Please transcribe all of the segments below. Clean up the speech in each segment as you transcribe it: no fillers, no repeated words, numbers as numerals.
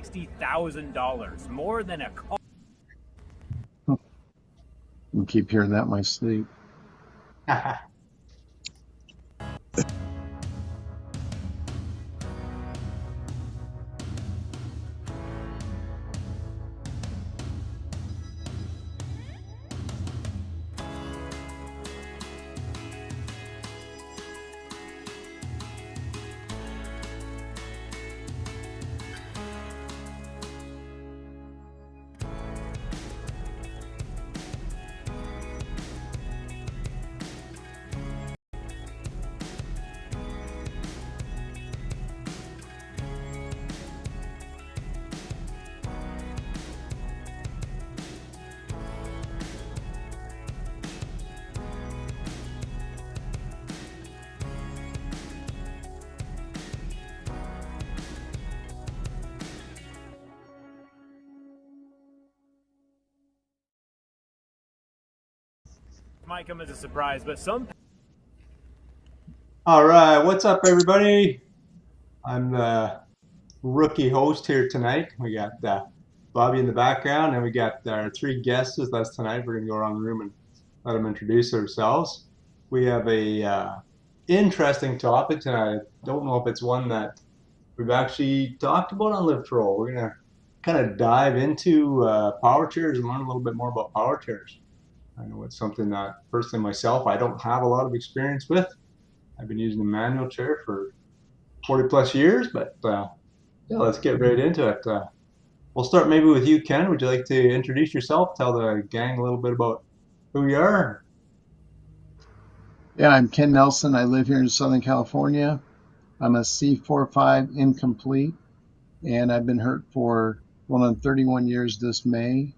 $60,000, more than a car. I keep hearing that in my sleep. Might come as a surprise, but some. All right, what's up, everybody? I'm the rookie host here tonight. We got Bobby in the background, and we got our three guests with us tonight. We're going to go around the room and let them introduce themselves. We have a interesting topic tonight. I don't know if it's one that we've actually talked about on Live to Roll. We're going to kind of dive into power chairs and learn a little bit more about power chairs. I know it's something that personally myself, I don't have a lot of experience with. I've been using a manual chair for 40 plus years, but yeah, let's get right into it. We'll start maybe with you, Ken. Would you like to introduce yourself, tell the gang a little bit about who you are? Yeah, I'm Ken Nelson. I live here in Southern California. I'm a C45 incomplete, and I've been hurt for going on 31 years this May.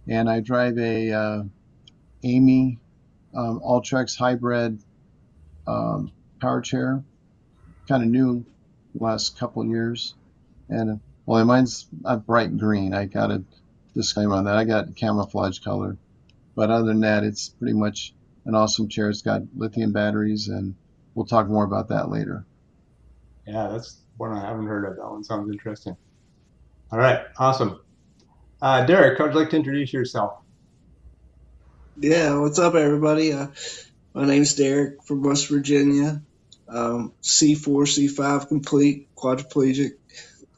And I drive a Amy Ultrex hybrid power chair, kind of new last couple years. And well, mine's a bright green. I got a disclaimer on that. I got camouflage color, but other than that, it's pretty much an awesome chair. It's got lithium batteries, and we'll talk more about that later. Yeah, that's one I haven't heard of. That one sounds interesting. All right, awesome. Derek, how'd you like to introduce yourself? Yeah, what's up, everybody? My name's Derek from West Virginia. C4, C5 complete, quadriplegic.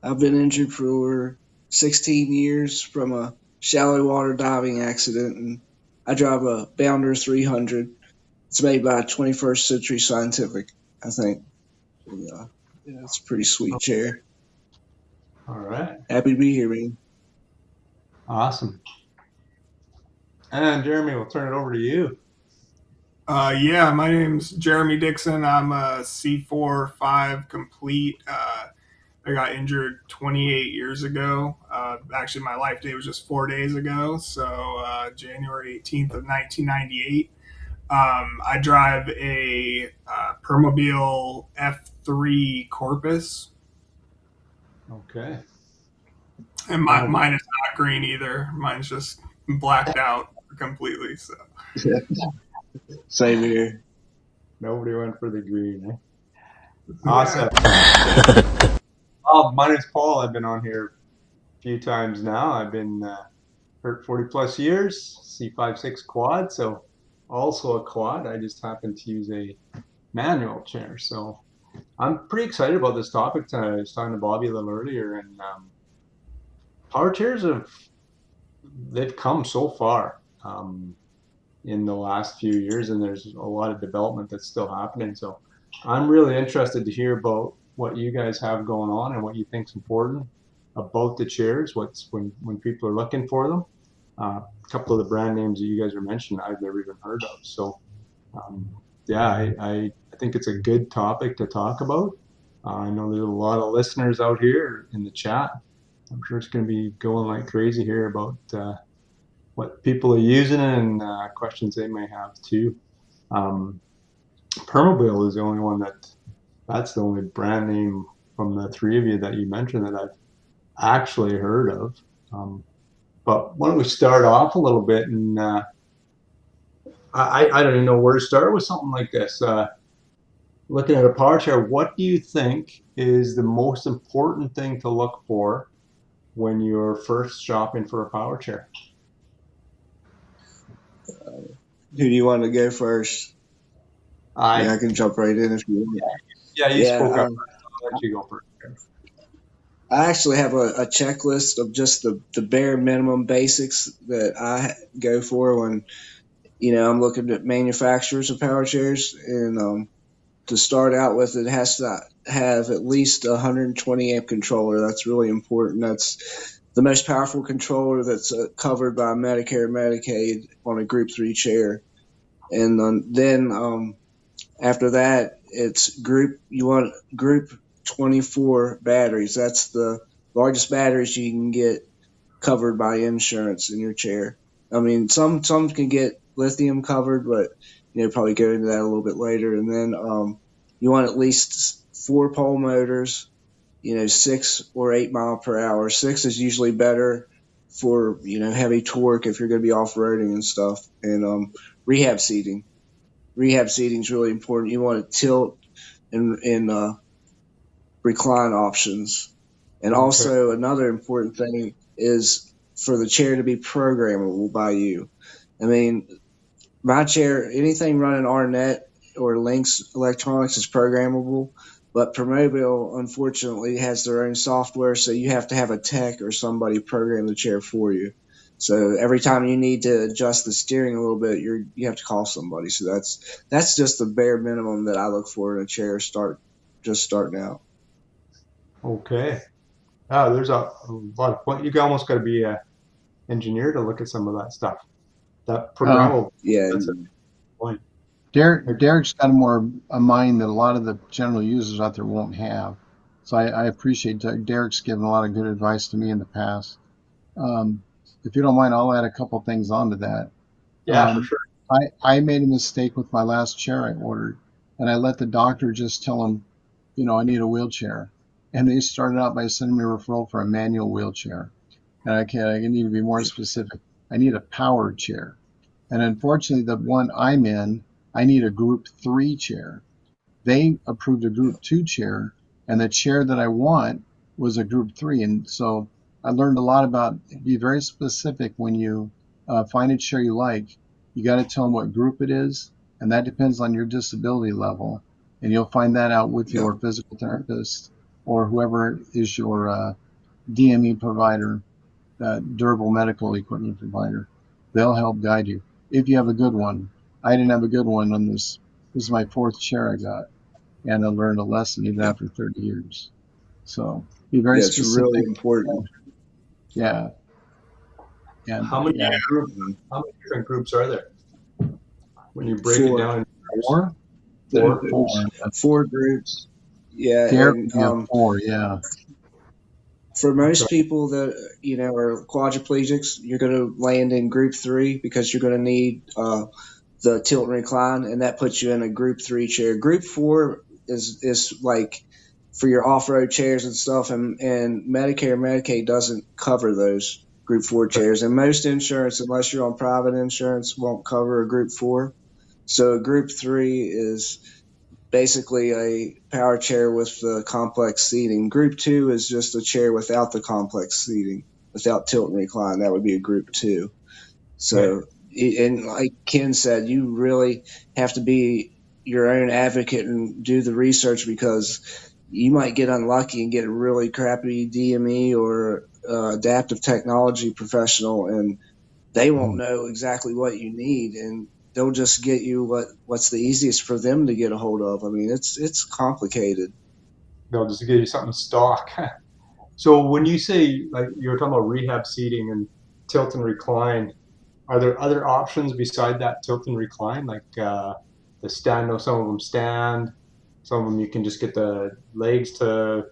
I've been injured for 16 years from a shallow water diving accident, and I drive a Bounder 300. It's made by 21st Century Scientific, I think. Yeah, it's a pretty sweet chair. All right. Happy to be here, man. Awesome. And Jeremy, we'll turn it over to you. Yeah, my name's Jeremy Dixon. I'm a C4-5 complete. I got injured 28 years ago. Actually, my life day was just 4 days ago, so January 18th of 1998. I drive a Permobil F3 Corpus. Okay. And mine is not green either. Mine's just blacked out completely. So. Same here. Nobody went for the green, eh? Awesome. Well, my name's Paul. I've been on here a few times now. I've been hurt 40 plus years, C56 quad, so also a quad. I just happen to use a manual chair. So I'm pretty excited about this topic tonight. I was talking to Bobby a little earlier, and power chairs they've come so far in the last few years, and there's a lot of development that's still happening. So I'm really interested to hear about what you guys have going on and what you think is important about the chairs, what's when people are looking for them. A couple of the brand names that you guys are mentioning, I've never even heard of. So yeah, I think it's a good topic to talk about. I know there's a lot of listeners out here in the chat. I'm sure it's going to be going like crazy here about what people are using and questions they may have too. Permobil is the only one that's the only brand name from the three of you that you mentioned that I've actually heard of. But why don't we start off a little bit, and I don't even know where to start with something like this. Looking at a power chair, what do you think is the most important thing to look for when you're first shopping for a power chair? Who do you want to go first? I can jump right in if you want. You spoke up. I'll let you go first. I actually have a checklist of just the bare minimum basics that I go for when, I'm looking at manufacturers of power chairs. And to start out with, it has to have at least a 120 amp controller. That's really important. That's the most powerful controller that's covered by Medicare and Medicaid on a Group 3 chair. And then after that, you want Group 24 batteries. That's the largest batteries you can get covered by insurance in your chair. I mean, some can get lithium covered, but probably go into that a little bit later. And then you want at least 4-pole motors, 6 or 8 mile per hour. 6 is usually better for heavy torque if you're going to be off roading and stuff. And rehab seating. Rehab seating is really important. You want to tilt and recline options. And also another important thing is for the chair to be programmable by you. I mean, my chair, anything running RNet or Lynx electronics is programmable, but Promobile unfortunately has their own software, so you have to have a tech or somebody program the chair for you. So every time you need to adjust the steering a little bit, you have to call somebody. So that's just the bare minimum that I look for in a chair just starting out. Okay. There's a lot of point. You almost got to be an engineer to look at some of that stuff. That programmable. That's a point. Derek's got a mind that a lot of the general users out there won't have. So I appreciate Derek's given a lot of good advice to me in the past. If you don't mind, I'll add a couple things onto that. Yeah, for sure. I made a mistake with my last chair I ordered, and I let the doctor just tell him, I need a wheelchair. And they started out by sending me a referral for a manual wheelchair. And I need to be more specific. I need a powered chair. And unfortunately, the one I'm in, I need a Group 3 chair. They approved a Group 2 chair, and the chair that I want was a Group 3. And so I learned a lot about be very specific when you find a chair you like. You got to tell them what group it is, and that depends on your disability level. And you'll find that out with your physical therapist or whoever is your DME provider, durable medical equipment provider. They'll help guide you if you have a good one. I didn't have a good one on this. This is my 4th chair I got, and I learned a lesson even after 30 years. So be very specific. It's really important. Yeah. And how many different groups are there when you break it down? 4? 4 groups. Yeah. And, 4. Yeah. For most people that are quadriplegics, you're going to land in Group 3 because you're going to need the tilt and recline, and that puts you in a Group 3 chair. Group 4 is like for your off-road chairs and stuff, and Medicare and Medicaid doesn't cover those Group 4 chairs, and most insurance, unless you're on private insurance, won't cover a Group 4. So a Group 3 is basically a power chair with the complex seating. Group 2 is just a chair without the complex seating, without tilt and recline. That would be a Group 2. So, and like Ken said, you really have to be your own advocate and do the research, because you might get unlucky and get a really crappy DME or adaptive technology professional, and they won't know exactly what you need, and they'll just get you what's the easiest for them to get a hold of. I mean, it's complicated. They'll just give you something stock. So when you say, like, you were talking about rehab seating and tilt and recline, are there other options beside that tilt and recline, like the stand? No, some of them stand. Some of them you can just get the legs to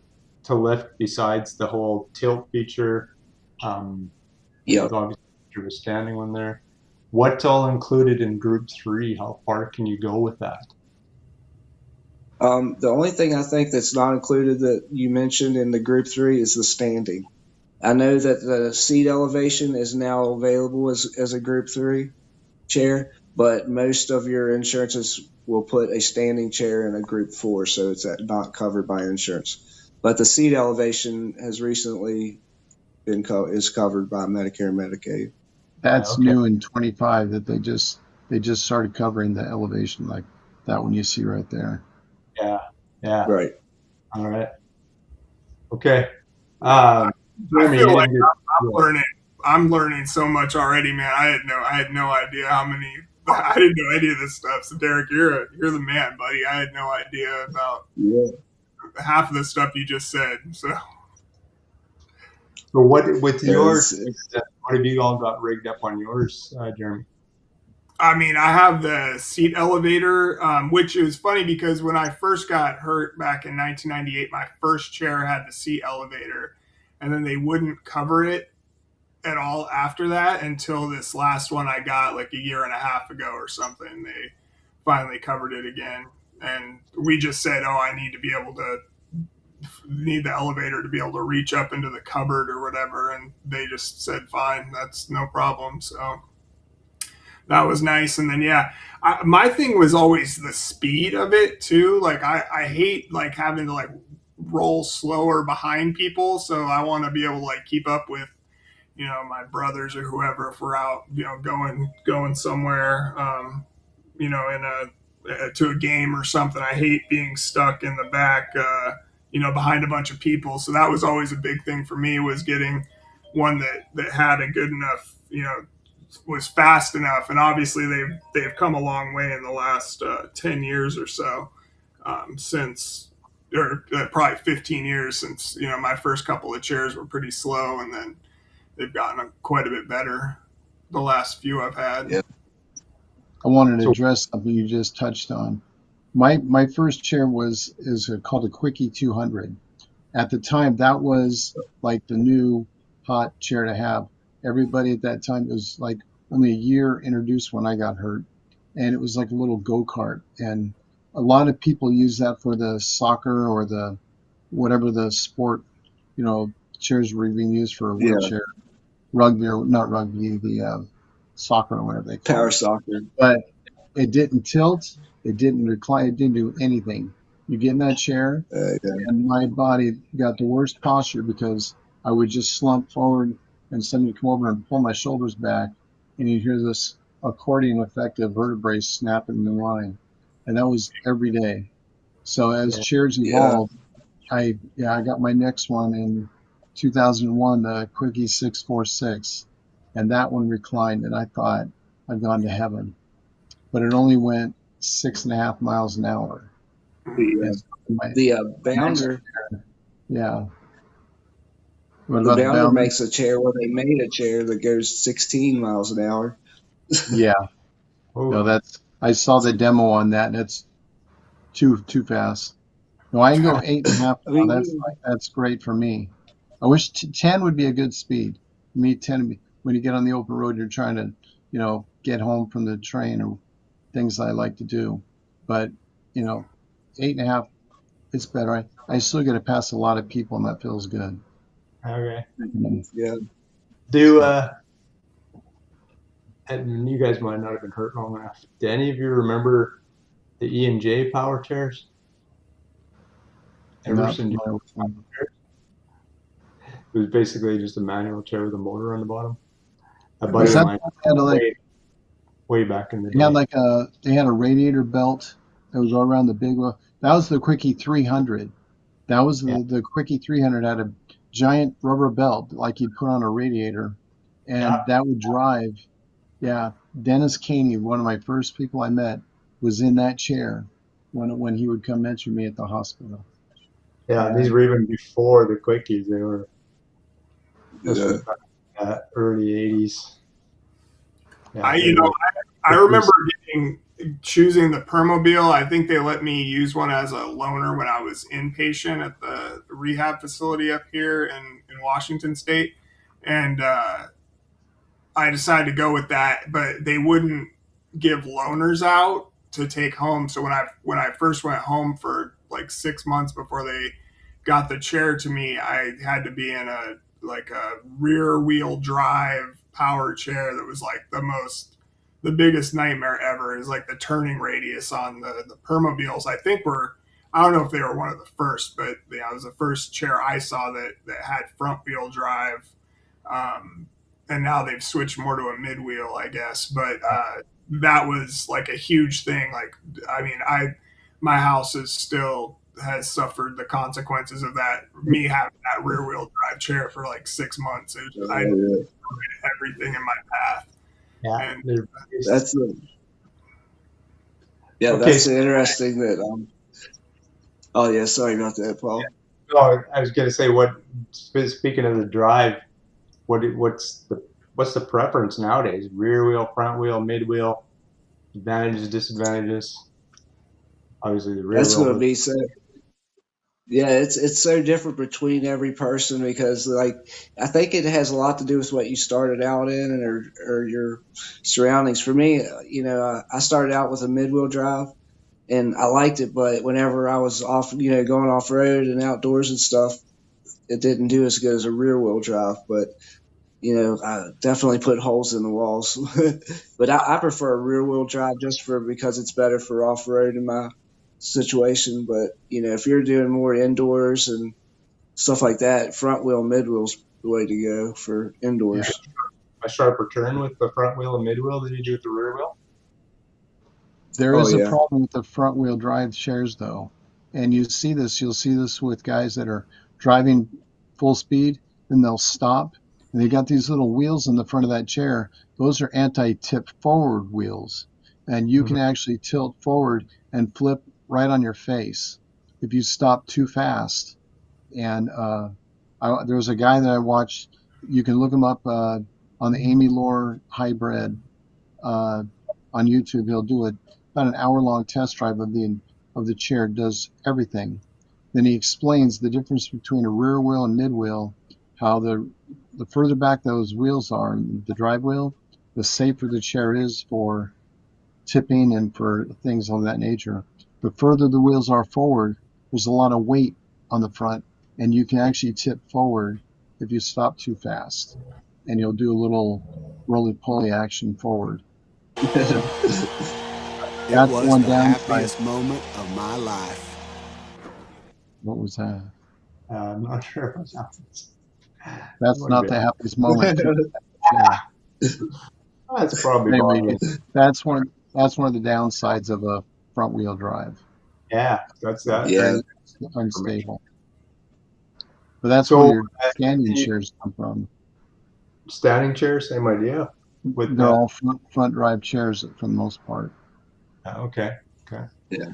lift. Besides the whole tilt feature, obviously you're a standing one there. What's all included in Group 3? How far can you go with that? The only thing I think that's not included that you mentioned in the Group 3 is the standing. I know that the seat elevation is now available as a Group 3 chair, but most of your insurances will put a standing chair in a Group 4, so it's not covered by insurance. But the seat elevation has recently is covered by Medicare and Medicaid. That's Okay. new in 25 that they just started covering the elevation, like that one you see right there. Yeah. Yeah. Right. All right. Okay. I Jeremy, feel you like didn't get, I'm learning so much already, man. I had no idea how many. I didn't know any of this stuff. So Derek, you're the man, buddy. I had no idea about half of the stuff you just said. So what with Yeah, yours? What have you all got rigged up on yours, Jeremy? I mean, I have the seat elevator, which is funny because when I first got hurt back in 1998, my first chair had the seat elevator, and then they wouldn't cover it at all after that until this last one I got like a year and a half ago or something. They finally covered it again, and we just said, "Oh, I need the elevator to be able to reach up into the cupboard or whatever," and they just said, "Fine, that's no problem." So that was nice. And then my thing was always the speed of it too. Like I hate like having to like roll slower behind people, so I want to be able to like keep up with my brothers or whoever if we're out going somewhere in a to a game or something. I hate being stuck in the back behind a bunch of people. So that was always a big thing for me, was getting one that had a good enough was fast enough. And obviously they've come a long way in the last 10 years or so, since or probably 15 years since my first couple of chairs were pretty slow, and then they've gotten quite a bit better the last few I've had. Yeah. I wanted to address something you just touched on. My first chair is called a Quickie 200. At the time, that was like the new hot chair to have. Everybody at that time, it was like only a year introduced when I got hurt, and it was like a little go-kart. And a lot of people use that for the soccer or the whatever the sport, chairs were being used for a wheelchair, rugby or not rugby, the soccer or whatever they call Power it. soccer. But it didn't tilt, it didn't recline, it didn't do anything. You get in that chair, and my body got the worst posture because I would just slump forward and somebody would come over and pull my shoulders back, and you'd hear this accordion effect of vertebrae snapping in line. And that was every day. So as chairs evolved, I got my next one in 2001, the Quickie 646, and that one reclined, and I thought I'd gone to heaven. But it only went 6.5 miles an hour. The Bounder. Yeah. The Bounder makes a chair where they made a chair that goes 16 miles an hour. Yeah. No, I saw the demo on that, and it's too fast. No, I can go 8.5. That's great for me. I wish 10 would be a good speed. Me 10 when you get on the open road, you're trying to get home from the train or things I like to do. But 8.5, it's better. I still get to pass a lot of people, and that feels good. Okay. Yeah. And you guys might not have been hurt long enough. Do any of you remember the E&J power chairs? Emerson. It was basically just a manual chair with a motor on the bottom. A buddy of mine way back in the day. They had a radiator belt that would go around the big one. That was the Quickie 300. That was the Quickie 300 had a giant rubber belt like you'd put on a radiator, and that would drive. Yeah, Dennis Caney, one of my first people I met, was in that chair when he would come mentor me at the hospital. Yeah, these were even before the Quickies. They were early 80s. Yeah, I remember choosing the Permobil. I think they let me use one as a loaner when I was inpatient at the rehab facility up here in Washington State. And I decided to go with that, but they wouldn't give loaners out to take home. So when I first went home for like 6 months before they got the chair to me, I had to be in a rear wheel drive power chair that was like the biggest nightmare ever. Is like the turning radius on the Permobiles. I don't know if they were one of the first, but it was the first chair I saw that had front wheel drive. And now they've switched more to a mid wheel, I guess. But that was like a huge thing. Like, I mean, my house has suffered the consequences of that. Me having that rear wheel drive chair for like 6 months, I destroyed everything in my path. Yeah, And that's the Okay, that's so- interesting that. Oh yeah, sorry about that, Paul. Oh, I was going to say, speaking of the drive, what's the preference nowadays? Rear wheel, front wheel, mid wheel, advantages, disadvantages. Obviously, the rear That's wheel. going to be so. Yeah, it's so different between every person because like I think it has a lot to do with what you started out in and or your surroundings. For me, I started out with a mid wheel drive and I liked it, but whenever I was off, going off road and outdoors and stuff, it didn't do as good as a rear wheel drive. But I definitely put holes in the walls. But I prefer a rear wheel drive because it's better for off road in my situation. But if you're doing more indoors and stuff like that, front wheel, mid wheel's the way to go for indoors. A sharper turn with the front wheel and mid wheel than you do with the rear wheel. There Oh is a yeah, problem with the front wheel drive chairs though. And you'll see this with guys that are driving full speed and they'll stop and they got these little wheels in the front of that chair. Those are anti-tip forward wheels. And you can actually tilt forward and flip right on your face if you stop too fast. And there was a guy that I watched. You can look him up on the Amy Lore Hybrid on YouTube. He'll do about an hour-long test drive of the chair. Does everything. Then he explains the difference between a rear wheel and mid wheel. How the further back those wheels are, the drive wheel, the safer the chair is for tipping and for things of that nature. The further the wheels are forward, there's a lot of weight on the front, and you can actually tip forward if you stop too fast, and you'll do a little roly-poly action forward. So It that's was one the downside. happiest moment of my life. What was that? I'm not sure if it's That's not the happiest moment. That's probably Anyway, bothering. that's one of the downsides of a front wheel drive. Yeah, that's that. yeah. It's unstable. But that's So, where your standing chairs come from. Standing chair, same idea. They're all front drive chairs for the most part. Okay. Yeah.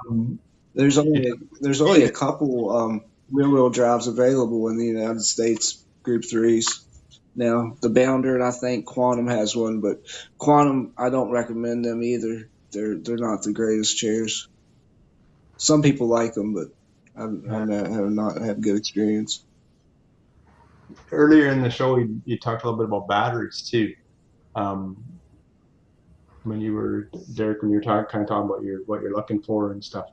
Um, There's only a couple rear wheel drives available in the United States, Group 3s. Now, the Bounder and I think Quantum has one, but Quantum, I don't recommend them either. They're not the greatest chairs. Some people like them, but have not had good experience. Earlier in the show, you talked a little bit about batteries too. When you were Derek, when you were talking about what you're looking for and stuff.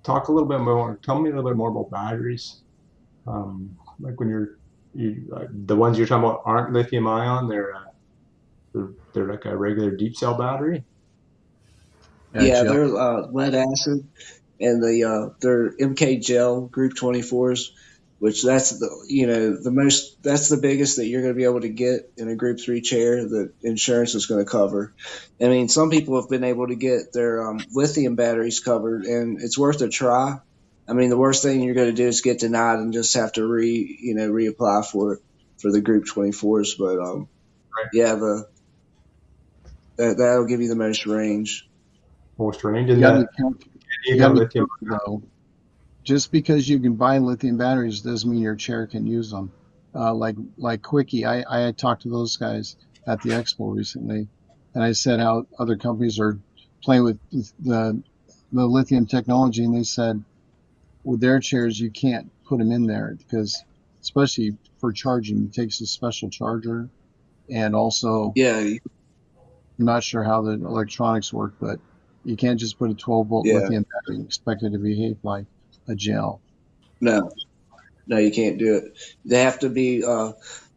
Talk a little bit more. Tell me a little bit more about batteries. Like when the ones you're talking about aren't lithium ion. They're like a regular deep cell battery. Yeah, they're lead acid, and they're MK Gel Group 24s, which that's that's the biggest that you're going to be able to get in a Group 3 chair that insurance is going to cover. I mean, some people have been able to get their lithium batteries covered, and it's worth a try. I mean, the worst thing you're going to do is get denied and just have to reapply for it for the Group 24s. But Right. yeah, that'll give you the most range. Most range You in gotta be that. careful. You You got gotta be lithium. careful, though. Just because you can buy lithium batteries doesn't mean your chair can use them. Like Quickie, I talked to those guys at the expo recently, and I said how other companies are playing with the lithium technology, and they said with their chairs you can't put them in there because, especially for charging, it takes a special charger, and also Yeah, I'm not sure how the electronics work, but you can't just put a 12-volt yeah. lithium battery and expect it to behave like a gel. No, you can't do it. They have to be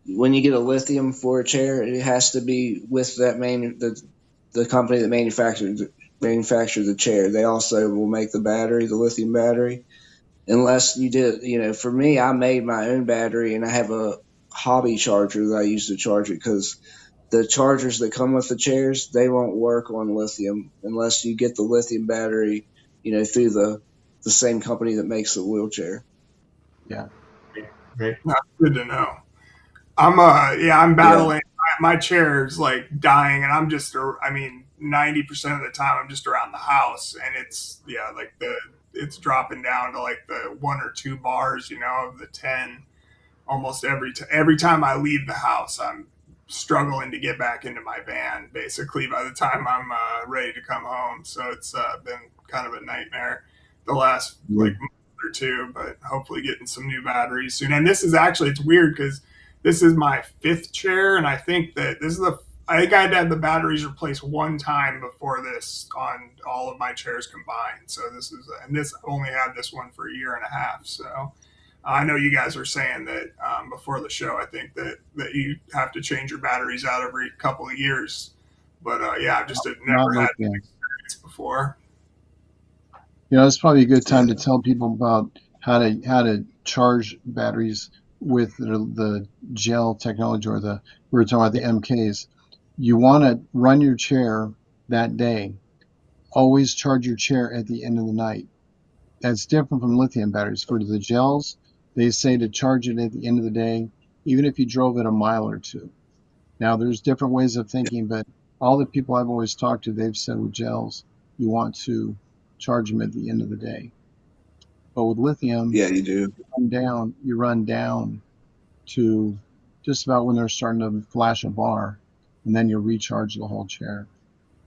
when you get a lithium for a chair, it has to be with the company that manufactured the chair. They also will make the battery, the lithium battery. Unless you did, for me, I made my own battery and I have a hobby charger that I use to charge it, because the chargers that come with the chairs, they won't work on lithium unless you get the lithium battery, through the same company that makes the wheelchair. Yeah. Right. That's good to know. I'm battling. My chair is like dying, and I'm just, 90% of the time I'm just around the house, and it's dropping down to like the 1 or 2 bars, of the 10. Almost every time I leave the house, I'm struggling to get back into my van. Basically, by the time I'm ready to come home, so it's been kind of a nightmare the last like month or two. But hopefully, getting some new batteries soon. And this is actually, it's weird because this is my 5th chair, and I think that this is I think I had to have the batteries replaced one time before this on all of my chairs combined. So this I only had this one for a year and a half. So I know you guys were saying that before the show. I think that you have to change your batteries out every couple of years. But I've just never had an experience before. It's probably a good time to tell people about how to charge batteries with the gel technology, or we were talking about the MKs. You want to run your chair that day. Always charge your chair at the end of the night. That's different from lithium batteries. For the gels, they say to charge it at the end of the day, even if you drove it a mile or two. Now, there's different ways of thinking, but all the people I've always talked to, they've said with gels, you want to charge them at the end of the day. But with lithium, Yeah, you do. You run down to just about when they're starting to flash a bar, and then you'll recharge the whole chair.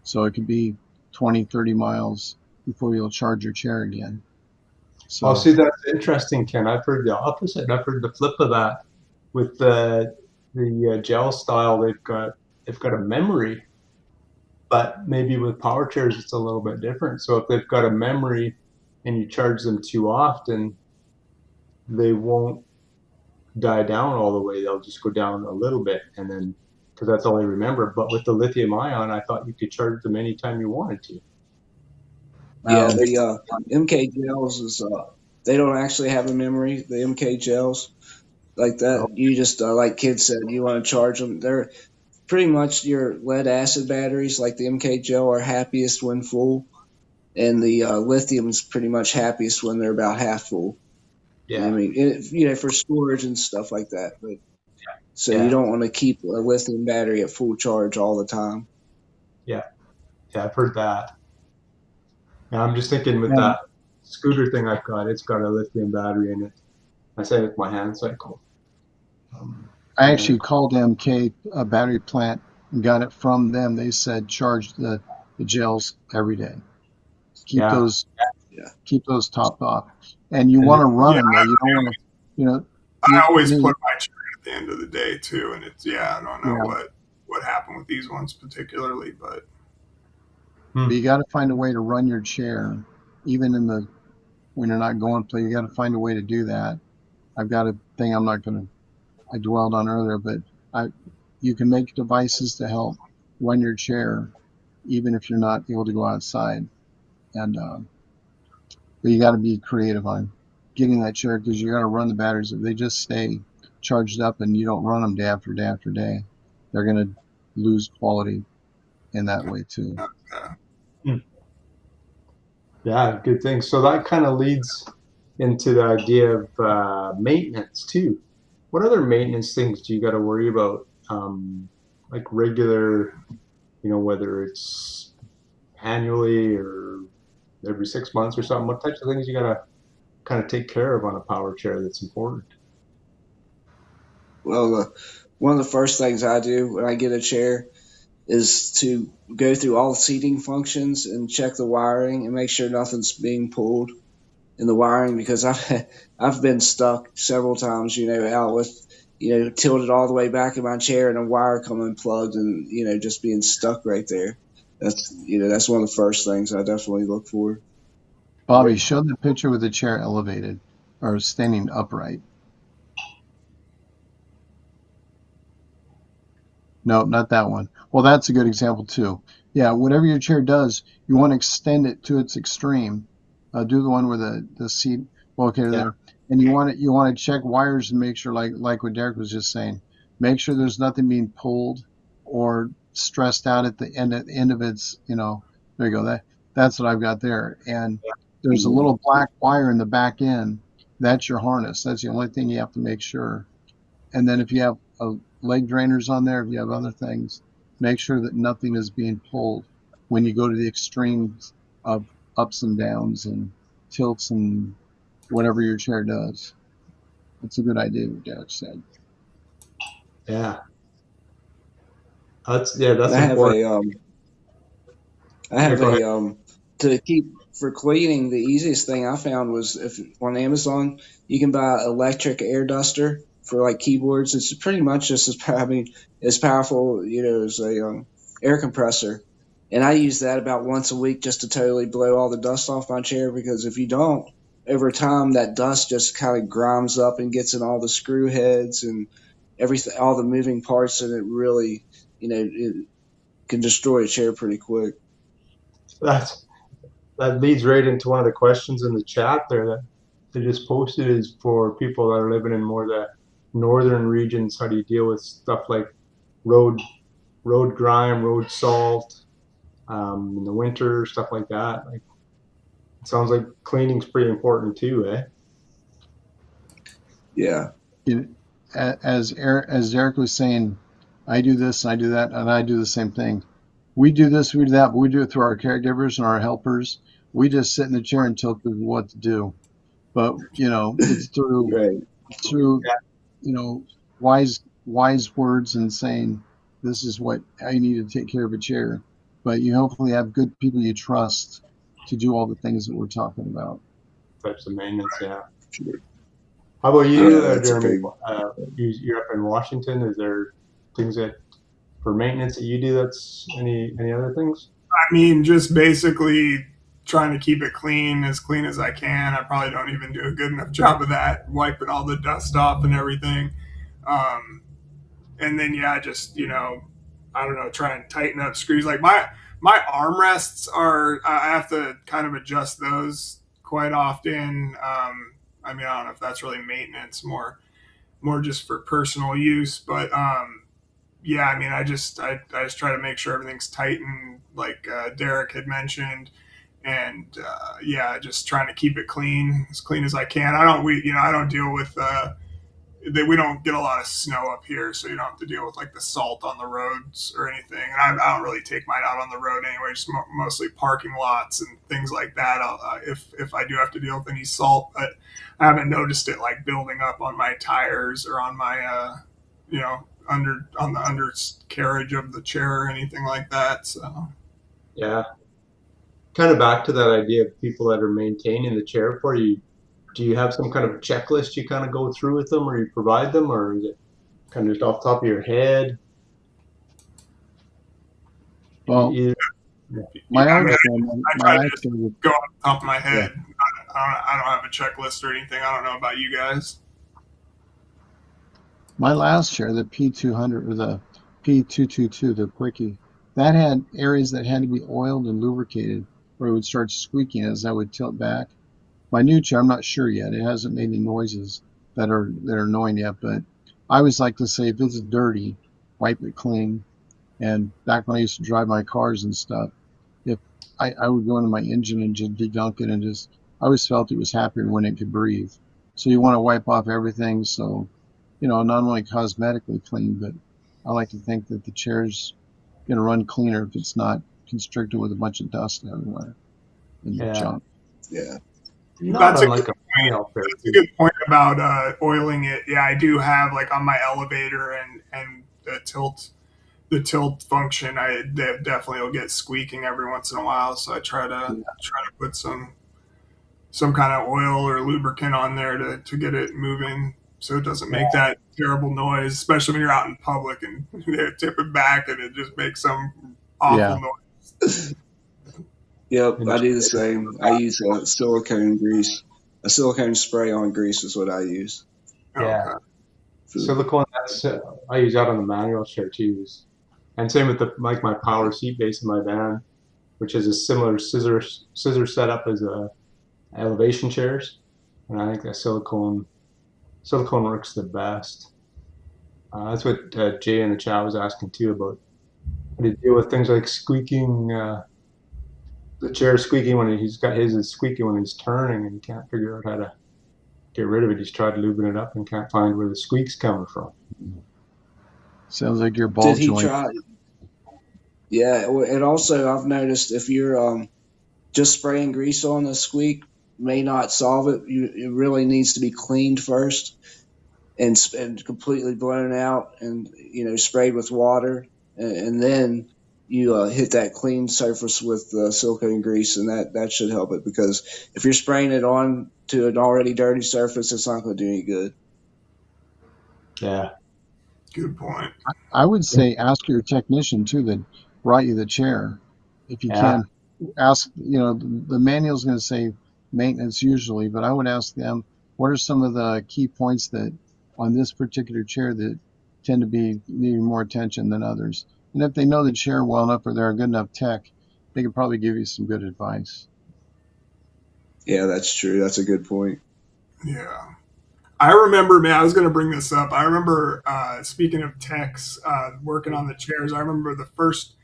So it could be 20, 30 miles before you'll charge your chair again. So, See, that's interesting, Ken. I've heard the opposite. I've heard the flip of that. With the gel style, they've got a memory, but maybe with power chairs it's a little bit different. So if they've got a memory and you charge them too often, they won't die down all the way. They'll just go down a little bit, and then, because that's all they remember. But with the lithium ion, I thought you could charge them anytime you wanted to. Yeah, the MK gels they don't actually have a memory. The MK gels like that, you just like kids said, you want to charge them. They're pretty much your lead acid batteries, like the MK gel, are happiest when full, and the lithium's pretty much happiest when they're about half full. Yeah. I mean, for storage and stuff like that. But you don't want to keep a lithium battery at full charge all the time. Yeah, I've heard that. Now I'm just thinking with that scooter thing I've got, it's got a lithium battery in it. I say with my hand cycle. I actually called MK, a battery plant, and got it from them. They said charge the gels every day. Keep those topped off, and you want to run them there. You don't want to, I always put my chair at the end of the day too, and it's I don't know what happened with these ones particularly, but you got to find a way to run your chair, even when you're not going to play. You got to find a way to do that. I've got a thing I dwelled on earlier, but you can make devices to help run your chair, even if you're not able to go outside. And but you got to be creative on getting that chair, because you got to run the batteries. If they just stay charged up and you don't run them day after day after day, they're going to lose quality in that way too. Yeah, good thing. So that kind of leads into the idea of maintenance too. What other maintenance things do you got to worry about? Like regular, whether it's annually or every 6 months or something. What types of things you got to kind of take care of on a power chair that's important? Well, one of the first things I do when I get a chair is to go through all the seating functions and check the wiring and make sure nothing's being pulled in the wiring, because I've been stuck several times, out with, tilted all the way back in my chair and a wire coming plugged and, just being stuck right there. That's one of the first things I definitely look for. Bobby, show the picture with the chair elevated or standing upright. No, not that one. Well, that's a good example too. Yeah, whatever your chair does, you want to extend it to its extreme. Do the one where the seat located there. And you want to check wires and make sure, like what Derek was just saying, make sure there's nothing being pulled or stressed out at the end of its, there you go. That's what I've got there. And there's a little black wire in the back end. That's your harness. That's the only thing you have to make sure. And then if you have leg drainers on there, if you have other things, make sure that nothing is being pulled when you go to the extremes of ups and downs and tilts and whatever your chair does. That's a good idea, what Derek said. Yeah. That's I have important. To keep for cleaning, the easiest thing I found was if on Amazon you can buy electric air duster for like keyboards. It's pretty much just as powerful, as a air compressor. And I use that about once a week just to totally blow all the dust off my chair, because if you don't, over time that dust just kind of grinds up and gets in all the screw heads and everything, all the moving parts, and it really, it can destroy a chair pretty quick. That leads right into one of the questions in the chat there that they just posted, is for people that are living in more the northern regions. How do you deal with stuff like road grime, road salt, in the winter, stuff like that? Like, it sounds like cleaning's pretty important too, eh? Yeah. As Derek was saying, I do this and I do that, and I do the same thing. We do this, we do that, but we do it through our caregivers and our helpers. We just sit in the chair and tell people what to do. But it's through Right. wise words and saying this is what I need to take care of a chair. But you hopefully have good people you trust to do all the things that we're talking about. Types of maintenance, yeah. How about you, Jeremy? You're up in Washington. Is there things that for maintenance that you do? That's any other things? I mean, just basically trying to keep it clean as I can. I probably don't even do a good enough job of that, wiping all the dust off and everything. And then just I don't know, try and tighten up screws. Like my armrests are, I have to kind of adjust those quite often. I mean, I don't know if that's really maintenance, more just for personal use, but yeah, I mean, I just try to make sure everything's tight and like Derek had mentioned, and just trying to keep it clean as I can. I don't deal with we don't get a lot of snow up here, so you don't have to deal with like the salt on the roads or anything. And I don't really take mine out on the road anyway, just mostly parking lots and things like that. If I do have to deal with any salt, but I haven't noticed it like building up on my tires or on my on the undercarriage of the chair or anything like that. So yeah, kind of back to that idea of people that are maintaining the chair for you. Do you have some kind of checklist you kind of go through with them, or you provide them, or is it kind of just off the top of your head? Well, my I try to just go off the top of my head. Yeah. I don't have a checklist or anything. I don't know about you guys. My last chair, the P200 or the P222, the Quickie, that had areas that had to be oiled and lubricated, or it would start squeaking as I would tilt back. My new chair, I'm not sure yet. It hasn't made any noises that are annoying yet, but I always like to say if it's dirty, wipe it clean. And back when I used to drive my cars and stuff, if I would go into my engine and just degunk it and I always felt it was happier when it could breathe. So you want to wipe off everything, so not only cosmetically clean, but I like to think that the chair's going to run cleaner if it's not constricted with a bunch of dust everywhere and junk. Yeah. That's a good point about oiling it. Yeah, I do have like on my elevator and the tilt function. I definitely will get squeaking every once in a while, so I try to put some kind of oil or lubricant on there to get it moving, so it doesn't make that terrible noise, especially when you're out in public and tip it back and it just makes some awful noise. Yep, I do the same. I use silicone grease. A silicone spray-on grease is what I use. Yeah. Okay. Silicone, I use that on the manual chair too. And same with my power seat base in my van, which is a similar scissor setup as elevation chairs. and I think that silicone works the best. That's what Jay in the chat was asking too about how to deal with things like squeaking. The chair squeaking when he's got his is squeaking when he's turning, and he can't figure out how to get rid of it. He's tried lubing it up and can't find where the squeak's coming from. Sounds like your ball Did he joint. try? Yeah, and also I've noticed if you're just spraying grease on the squeak may not solve it. It really needs to be cleaned first and completely blown out and sprayed with water, and then you hit that clean surface with silicone grease, and that should help it, because if you're spraying it on to an already dirty surface, it's not going to do any good. Yeah. Good point. I would say ask your technician too that brought you the chair, if you Yeah. can. Ask, the manual's going to say maintenance usually, but I would ask them, what are some of the key points that on this particular chair that tend to be needing more attention than others? And if they know the chair well enough or they're a good enough tech, they could probably give you some good advice. Yeah, that's true. That's a good point. Yeah. I remember, man, I was going to bring this up. I remember, speaking of techs, working on the chairs, I remember the first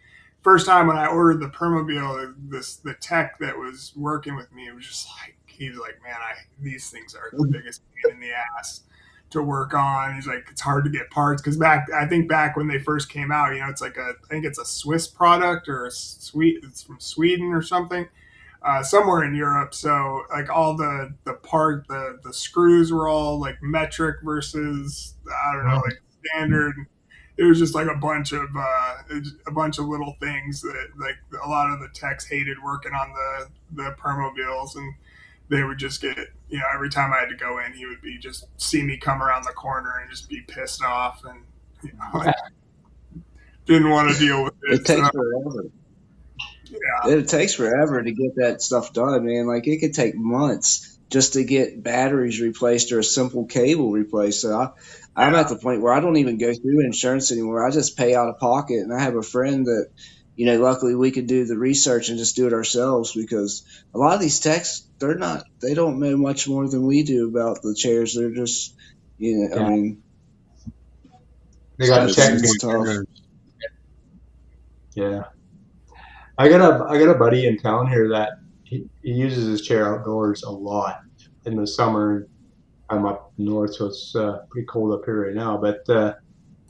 time when I ordered the Permobile, the tech that was working with me, it was just like, he's like, man, these things are the biggest pain in the ass to work on. He's like, it's hard to get parts, because I think back when they first came out, it's like I think it's a Swiss product or it's from Sweden or something. Somewhere in Europe. So like all the screws were all like metric versus, I don't know, like standard. It was just like a bunch of little things that like a lot of the techs hated working on the Permobiles, and they would just get, every time I had to go in, he would be just see me come around the corner and just be pissed off, and like, didn't want to deal with it. It takes forever. Yeah. It takes forever to get that stuff done, man. Like, it could take months just to get batteries replaced or a simple cable replaced. So I'm at the point where I don't even go through insurance anymore. I just pay out of pocket. And I have a friend that, luckily we could do the research and just do it ourselves, because a lot of these techs, they don't know much more than we do about the chairs. They're just, I mean, they got it's tough. Yeah. I got a buddy in town here that he uses his chair outdoors a lot in the summer. I'm up north, so it's pretty cold up here right now. But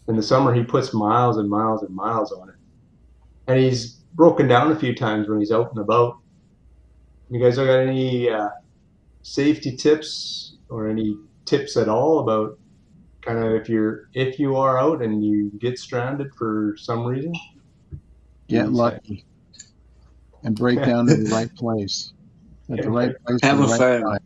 in the summer, he puts miles and miles and miles on it, and he's broken down a few times when he's out and about. You guys got any safety tips or any tips at all about kind of if you are out and you get stranded for some reason? Get lucky. And break down to the right place. At the right place. Have at a the right phone. time.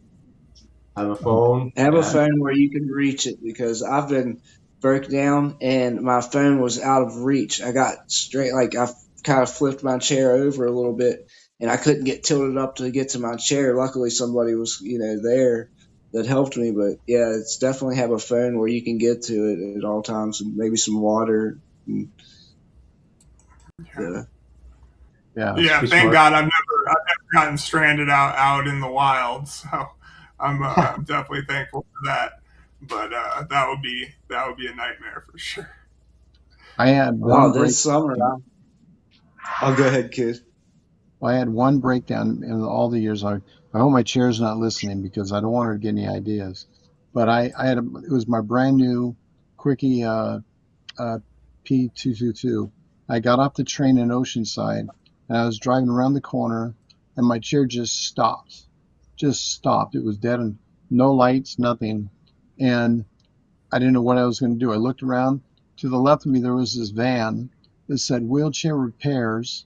Have a phone. Have a phone where you can reach it, because I've been broke down and my phone was out of reach. I got straight, like I kind of flipped my chair over a little bit and I couldn't get tilted up to get to my chair. Luckily somebody was, there that helped me. But yeah, it's definitely have a phone where you can get to it at all times, and maybe some water. Yeah. Thank God I've never gotten stranded out in the wild, so I'm definitely thankful for that. But that would be a nightmare for sure. I had this summer. I'll go ahead, kid. Well, I had one breakdown in all the years. I hope my chair's not listening, because I don't want her to get any ideas. But it was my brand new Quickie P222. I got off the train in Oceanside, and I was driving around the corner, and my chair just stopped. It was dead, and no lights, nothing. And I didn't know what I was going to do. I looked around. To the left of me, there was this van that said wheelchair repairs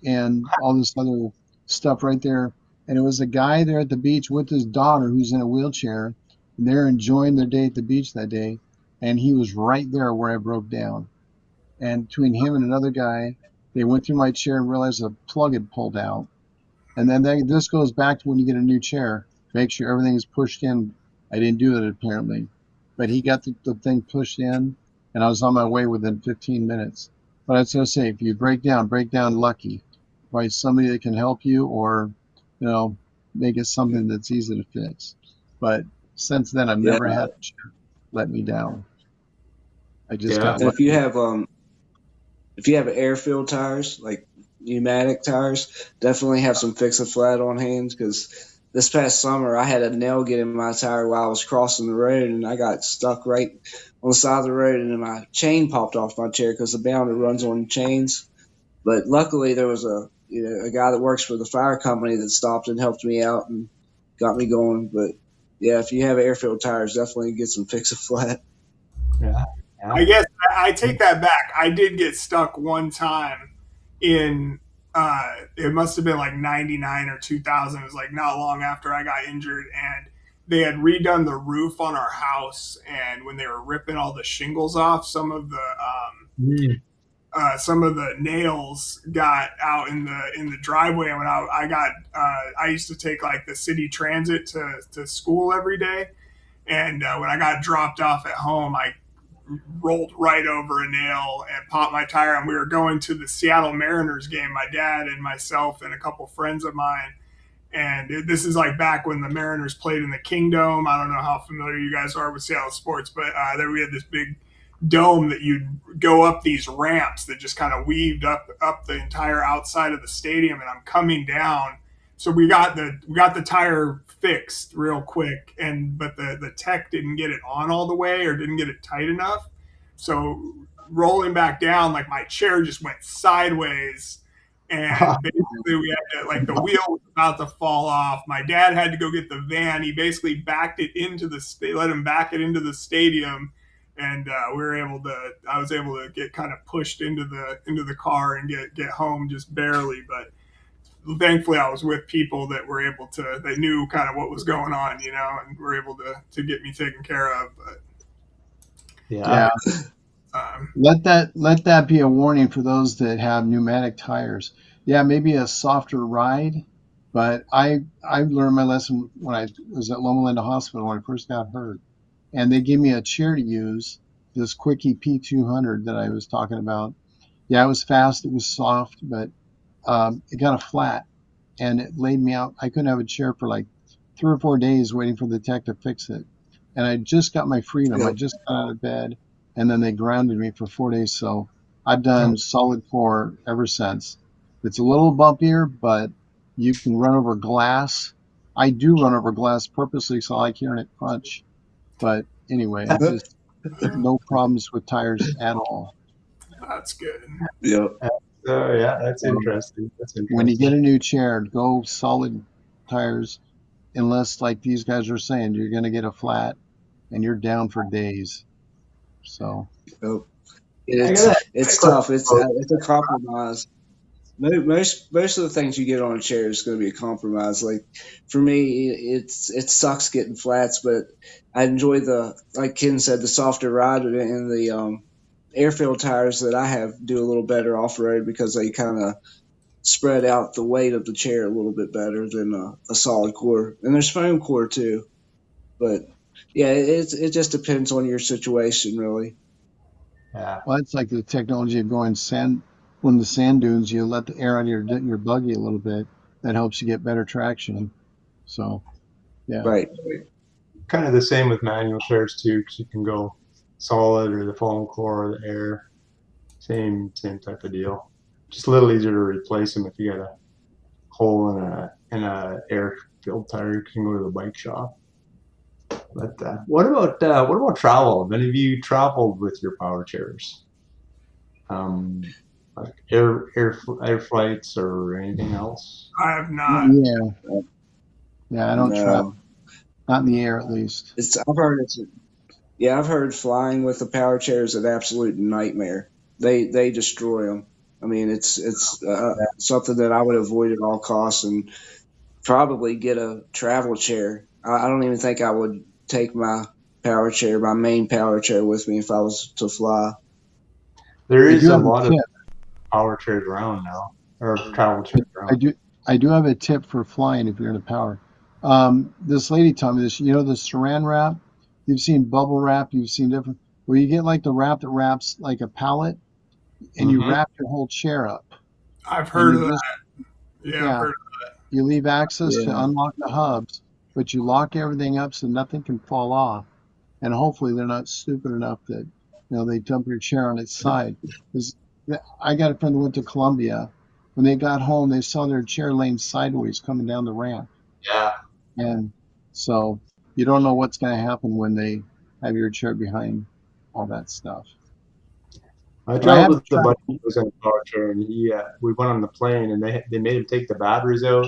and all this other stuff right there. And it was a guy there at the beach with his daughter who's in a wheelchair. And they're enjoying their day at the beach that day. And he was right there where I broke down. And between him and another guy, they went through my chair and realized the plug had pulled out. And then this goes back to when you get a new chair. Make sure everything is pushed in. I didn't do that apparently. But he got the thing pushed in, and I was on my way within 15 minutes. But I'd say, if you break down lucky. Find somebody that can help you, or, make it something that's easy to fix. But since then, I've never had a chair let me down. I just got And lucky. if you have air-filled tires, like pneumatic tires, definitely have some fix-a-flat on hand, because this past summer I had a nail get in my tire while I was crossing the road, and I got stuck right on the side of the road, and then my chain popped off my chair because the bounder runs on chains. But luckily there was a guy that works for the fire company that stopped and helped me out and got me going. But yeah, if you have air-filled tires, definitely get some fix-a-flat. Yeah. I guess I take that back. I did get stuck one time in it must have been like 99 or 2000. It was like not long after I got injured, and they had redone the roof on our house, and when they were ripping all the shingles off, some of the nails got out in the driveway. And when I used to take like the city transit to school every day, and when I got dropped off at home, I rolled right over a nail and popped my tire. And we were going to the Seattle Mariners game, my dad and myself and a couple friends of mine. And this is like back when the Mariners played in the Kingdome. I don't know how familiar you guys are with Seattle sports, but there we had this big dome that you'd go up these ramps that just kind of weaved up the entire outside of the stadium. And I'm coming down, so we got the tire fixed real quick, but the tech didn't get it on all the way or didn't get it tight enough. So rolling back down, like my chair just went sideways, and basically we had to, like, the wheel was about to fall off. My dad had to go get the van. He basically backed it let him back it into the stadium, and I was able to get kind of pushed into the car and get home just barely. But thankfully I was with people that knew kind of what was going on, and were able to get me taken care of. But Yeah. Let that be a warning for those that have pneumatic tires. Yeah, maybe a softer ride, but I learned my lesson when I was at Loma Linda Hospital when I first got hurt, and they gave me a chair to use, this Quickie P200 that I was talking about. Yeah, it was fast, it was soft, but it got a flat, and it laid me out. I couldn't have a chair for like 3 or 4 days waiting for the tech to fix it. And I just got my freedom. I just got out of bed, and then they grounded me for 4 days. So I've done solid core ever since. It's a little bumpier, but you can run over glass. I do run over glass purposely, so I like hearing it crunch. But anyway, just no problems with tires at all. That's good. Yep. Yeah, that's interesting. When you get a new chair, go solid tires, unless, like these guys are saying, you're going to get a flat and you're down for days. So it's tough. It's a compromise. Most of the things you get on a chair is going to be a compromise. Like for me, it sucks getting flats, but I enjoy like Ken said, the softer ride, and the air-filled tires that I have do a little better off-road because they kind of spread out the weight of the chair a little bit better than a solid core. And there's foam core too, but yeah, it just depends on your situation, really. Yeah. Well, it's like the technology of going when the sand dunes, you let the air out of your buggy a little bit. That helps you get better traction. So, yeah. Right. Kind of the same with manual chairs too, because you can go solid or the foam core or the air. Same type of deal. Just a little easier to replace them if you got a hole in a air-filled tire. You can go to the bike shop. But what about travel? Have any of you traveled with your power chairs? Like air flights or anything else? I have not. Yeah, I don't travel. Not in the air, at least. I've heard flying with the power chair is an absolute nightmare. They destroy them. I mean, it's something that I would avoid at all costs, and probably get a travel chair. I don't even think I would take my main power chair with me if I was to fly. There is a lot of power chairs around now, or travel chairs around. I do have a tip for flying if you're in a power. This lady told me this. You know the saran wrap? You've seen bubble wrap. You've seen different. Well, you get like the wrap that wraps like a pallet, and you wrap your whole chair up. I've heard of that. Yeah, I've heard of that. You leave access to unlock the hubs, but you lock everything up so nothing can fall off. And hopefully they're not stupid enough that, they dump your chair on its side. Because I got a friend who went to Columbia. When they got home, they saw their chair laying sideways coming down the ramp. Yeah. And so you don't know what's going to happen when they have your chair behind all that stuff. I But I traveled have with the buddy who was on a power chair, and we went on the plane, and they made him take the batteries out,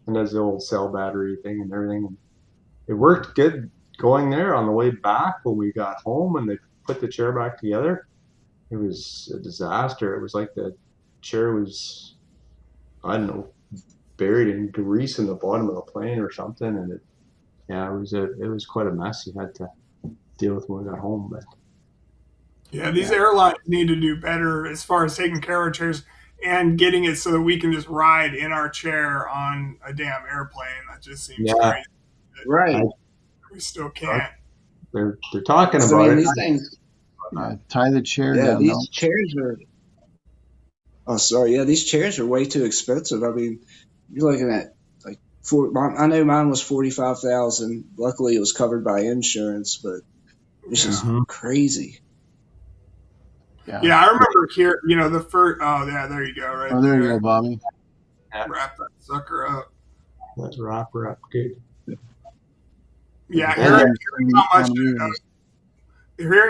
and there's the old cell battery thing and everything. And it worked good going there. On the way back, when we got home and they put the chair back together, it was a disaster. It was like the chair was, I don't know, buried in grease in the bottom of the plane or something, and it was quite a mess. You had to deal with when we got home, but. Yeah, these airlines need to do better as far as taking care of our chairs and getting it so that we can just ride in our chair on a damn airplane. That just seems crazy. Right. We still can't. They're talking So, about it. these things. tie the chair Yeah, down. these chairs are. Oh, sorry. Yeah, these chairs are way too expensive. I mean, you're looking at like I know mine was 45,000. Luckily, it was covered by insurance, but it's just crazy. Yeah, I remember here. The first. Oh, yeah, there you go. Right. Oh, there you go, Bobby. Wrap that sucker up. Let's wrap her up good. Yeah, hearing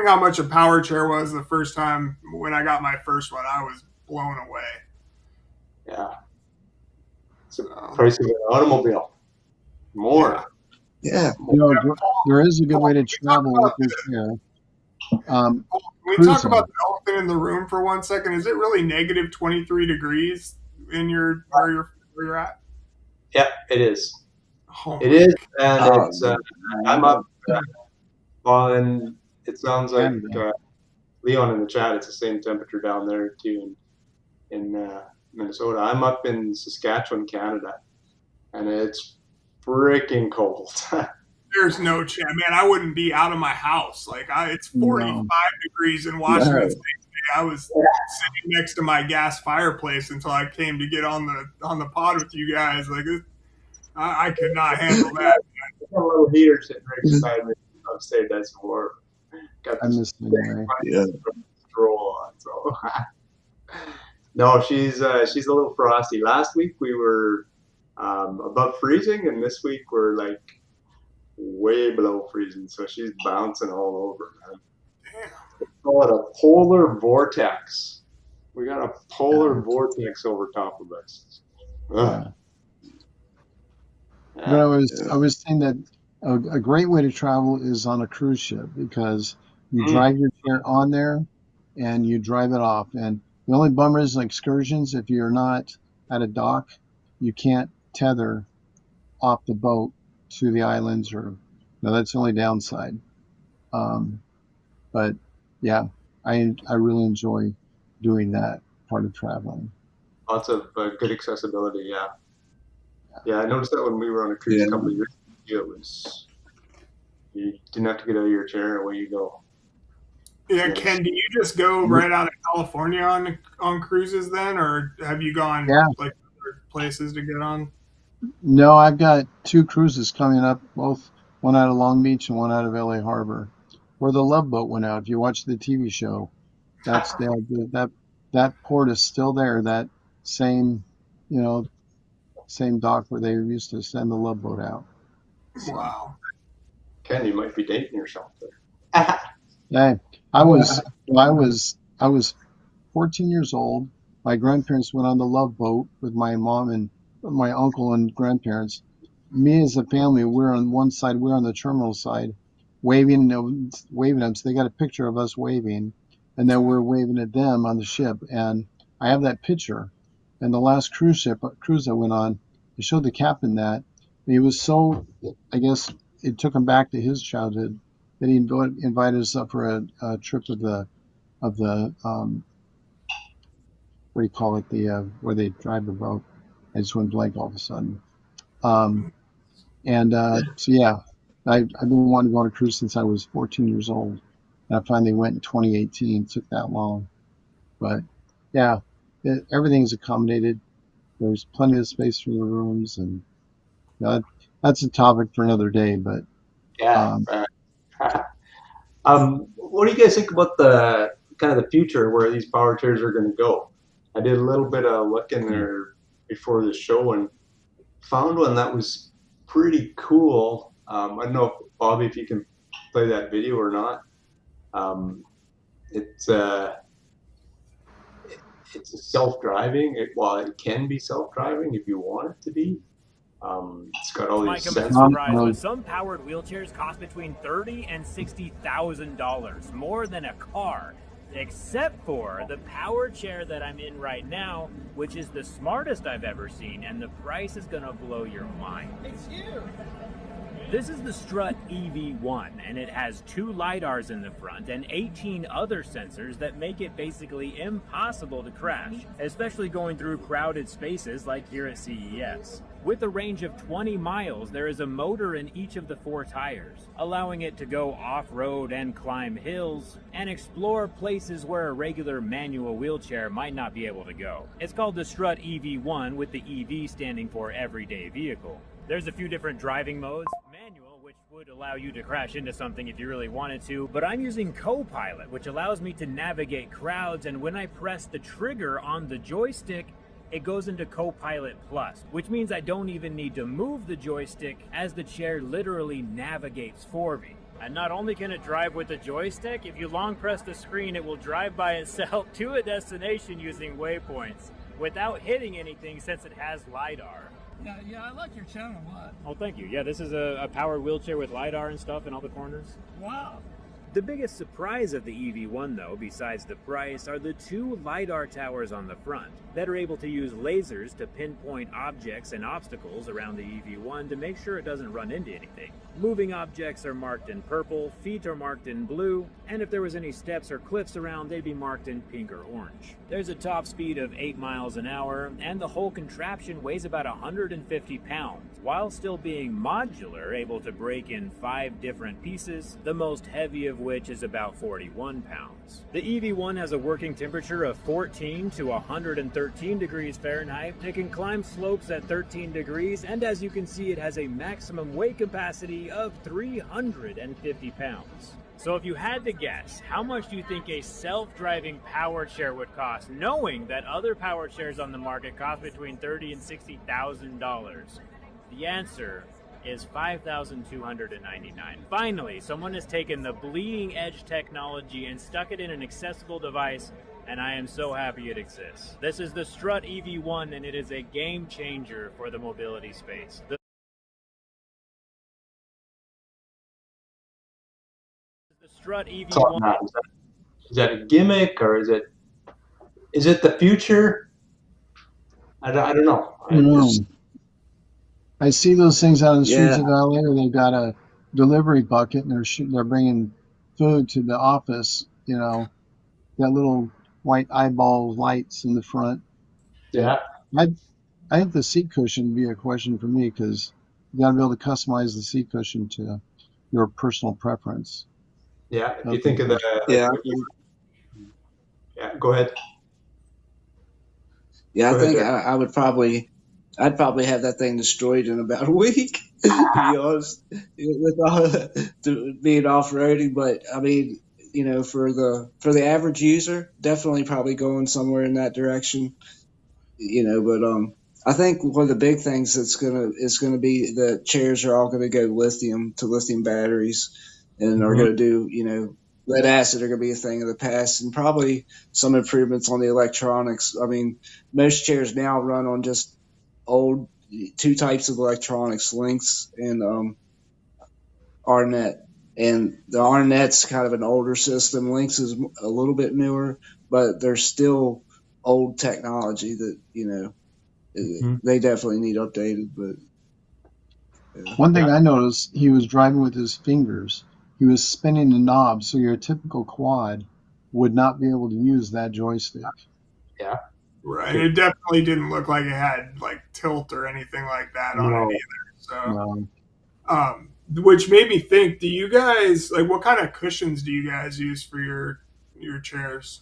how much a power chair was the first time when I got my first one, I was blown away. Yeah. It's the price of an automobile. More. Yeah. There is a good way to travel with this chair. Can we talk about the elephant in the room for 1 second? Is it really negative 23 degrees in where you're at? Yeah, it is. Oh, it is, and it's. I'm up. Well, and it sounds like Leon in the chat. It's the same temperature down there too in Minnesota. I'm up in Saskatchewan, Canada, and it's freaking cold. There's no chance, man. I wouldn't be out of my house. It's 45 degrees in Washington State today. I was sitting next to my gas fireplace until I came to get on the pod with you guys. I could not handle that. Got a little heater sitting right beside me upstairs. That's warm. Got this stroll on. So no, she's a little frosty. Last week we were above freezing, and this week we're like way below freezing, so she's bouncing all over, man. We call it a polar vortex. We got a polar vortex over top of us. But I was saying that a great way to travel is on a cruise ship, because you drive your chair on there and you drive it off. And the only bummer is excursions. If you're not at a dock, you can't tether off the boat to the islands, that's the only downside. But yeah, I really enjoy doing that part of traveling. Lots of good accessibility. Yeah, I noticed that when we were on a cruise a couple of years ago, you didn't have to get out of your chair, away you go. Yeah, Ken, do you just go right out of California on cruises then, or have you gone other places to get on? No, I've got 2 cruises coming up, both one out of Long Beach and one out of LA Harbor, where the Love Boat went out. If you watch the TV show, that's that port is still there. That same dock where they used to send the Love Boat out. Wow. Ken, you might be dating yourself there. Hey, I was 14 years old. My grandparents went on the Love Boat with my mom and my uncle and grandparents. Me as a family, we're on one side, we're on the terminal side, waving them. So they got a picture of us waving, and then we're waving at them on the ship. And I have that picture. And the last cruise I went on, I showed the captain that. And he was so, I guess it took him back to his childhood, that he invited us up for a trip of the what do you call it, where they drive the boat. I just went blank all of a sudden. So yeah, I've been wanting to go on a cruise since I was 14 years old, and I finally went in 2018. It took that long, but yeah, everything's accommodated. There's plenty of space for the rooms, and that's a topic for another day. But Yeah. What do you guys think about the kind of the future where these power chairs are going to go? I did a little bit of looking there before the show and found one that was pretty cool. I don't know, if, Bobby, if you can play that video or not. It's it's a self-driving. Well, it can be self-driving if you want it to be. It's got all Might these come as a sensors. surprise, but some powered wheelchairs cost between $30,000 and $60,000, more than a car. Except for the power chair that I'm in right now, which is the smartest I've ever seen, and the price is gonna blow your mind. It's you! This is the Strut EV1, and it has 2 LiDARs in the front and 18 other sensors that make it basically impossible to crash, especially going through crowded spaces like here at CES. With a range of 20 miles, there is a motor in each of the 4 tires, allowing it to go off-road and climb hills, and explore places where a regular manual wheelchair might not be able to go. It's called the Strut EV1, with the EV standing for Everyday Vehicle. There's a few different driving modes. Manual, which would allow you to crash into something if you really wanted to, but I'm using Co-Pilot, which allows me to navigate crowds, and when I press the trigger on the joystick, it goes into Co-Pilot Plus, which means I don't even need to move the joystick, as the chair literally navigates for me. And not only can it drive with the joystick, if you long press the screen, it will drive by itself to a destination using waypoints without hitting anything, since it has LiDAR. Yeah, I like your channel a lot. Oh, thank you. Yeah, this is a powered wheelchair with LiDAR and stuff in all the corners. Wow. The biggest surprise of the EV1, though, besides the price, are the 2 LiDAR towers on the front that are able to use lasers to pinpoint objects and obstacles around the EV1 to make sure it doesn't run into anything. Moving objects are marked in purple, feet are marked in blue, and if there was any steps or cliffs around, they'd be marked in pink or orange. There's a top speed of 8 miles an hour, and the whole contraption weighs about 150 pounds, while still being modular, able to break in 5 different pieces, the most heavy of which is about 41 pounds. The EV1 has a working temperature of 14 to 113 degrees Fahrenheit. It can climb slopes at 13 degrees, and as you can see, it has a maximum weight capacity of 350 pounds. So if you had to guess, how much do you think a self-driving power chair would cost, knowing that other power chairs on the market cost between $30,000 and $60,000? The answer is $5,299. Finally, someone has taken the bleeding edge technology and stuck it in an accessible device, and I am so happy it exists. This is the Strut EV1, and it is a game changer for the mobility space. The Strut EV1. Is that a gimmick, or is it the future? I don't know. I see those things out in the streets of LA where they've got a delivery bucket and they're bringing food to the office. You know, got little white eyeball lights in the front. Yeah. I think the seat cushion would be a question for me, because you got to be able to customize the seat cushion to your personal preference. Yeah. If you think of the yeah, go ahead. Yeah, I think I'd probably have that thing destroyed in about a week, to be honest, with all being off-roading. But I mean, you know, for the average user, definitely probably going somewhere in that direction. You know, but I think one of the big things is gonna be the chairs are all gonna go lithium batteries, and are gonna do, you know, lead acid are going to be a thing of the past, and probably some improvements on the electronics. I mean, most chairs now run on just old 2 types of electronics, Lynx and RNet. And the RNet's kind of an older system. Lynx is a little bit newer, but they're still old technology that, you know, they definitely need updated. But one thing I noticed, he was driving with his fingers. He was spinning the knob, so your typical quad would not be able to use that joystick. Yeah. Right. It definitely didn't look like it had like tilt or anything like that on it either. So, which made me think, do you guys, like, what kind of cushions do you guys use for your chairs?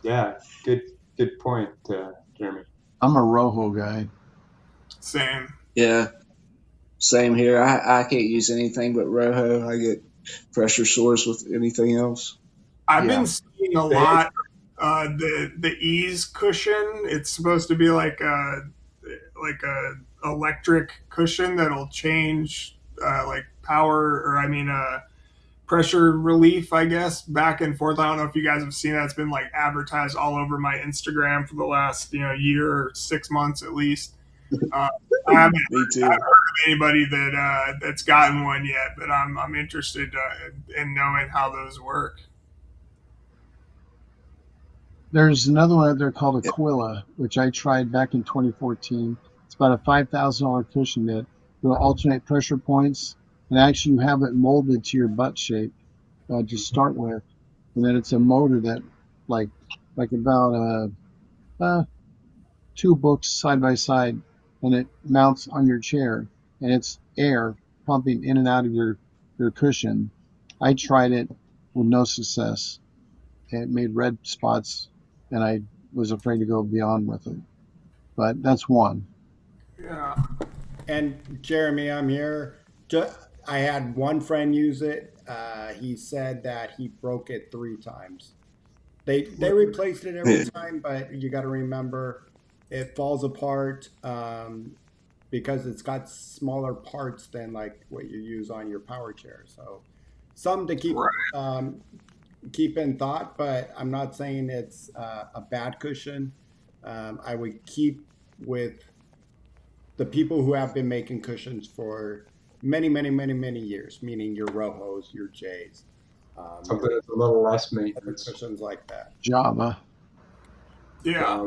Yeah. Good point, Jeremy. I'm a Rojo guy. Same. Yeah. Same here. I can't use anything but Rojo. I get pressure sores with anything else. I've Yeah. been seeing a lot the ease cushion. It's supposed to be like a electric cushion that'll change like power or pressure relief, I guess, back and forth. I don't know if you guys have seen that. It's been like advertised all over my Instagram for the last year or 6 months at least. I haven't Me too. heard of anybody that's gotten one yet, but I'm interested in knowing how those work. There's another one out there called Aquila, which I tried back in 2014. It's about a $5,000 cushion that will alternate pressure points, and actually you have it molded to your butt shape to start with, and then it's a motor that like about 2 books side by side, and it mounts on your chair, and it's air pumping in and out of your cushion. I tried it with no success. It made red spots, and I was afraid to go beyond with it. But that's one. Yeah. And Jeremy, I'm here. I had one friend use it. He said that he broke it 3 times. They replaced it every time, but you got to remember it falls apart because it's got smaller parts than like what you use on your power chair. So some to keep in thought, but I'm not saying it's a bad cushion. I would keep with the people who have been making cushions for many, many, many, many years, meaning your Rojos, your J's. Something that's a little less maintenance. Cushions like that. Java. Yeah.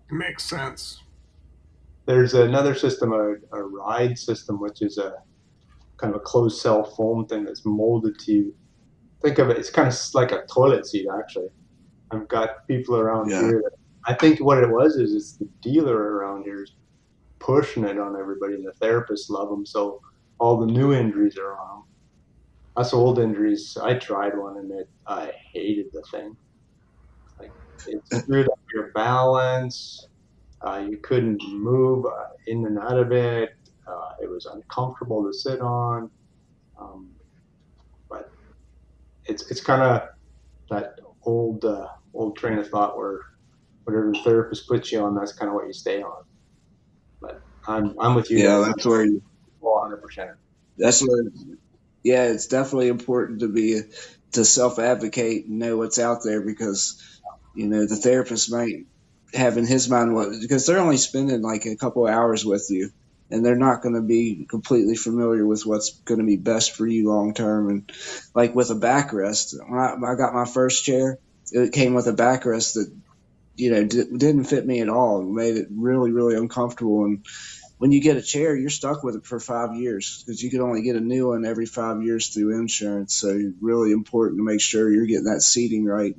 Makes sense. There's another system, a ride system, which is a kind of a closed cell foam thing that's molded to, think of it, it's kind of like a toilet seat, actually. I've got people around here that, I think what it was is it's the dealer around here is pushing it on everybody, and the therapists love them, so all the new injuries are on them. Us old injuries, I tried one, and I hated the thing. Like, it screwed up your balance. You couldn't move in and out of it. It was uncomfortable to sit on. But it's kind of that old train of thought where whatever the therapist puts you on, that's kind of what you stay on. But I'm with you. Yeah, that's where you. 100%. That's where. Yeah, it's definitely important to self-advocate and know what's out there, because the therapist might have in his mind because they're only spending like a couple of hours with you, and they're not going to be completely familiar with what's going to be best for you long term. And like with a backrest, when I got my first chair, it came with a backrest that didn't fit me at all. It made it really, really uncomfortable. And when you get a chair, you're stuck with it for 5 years, because you can only get a new one every 5 years through insurance. So it's really important to make sure you're getting that seating right,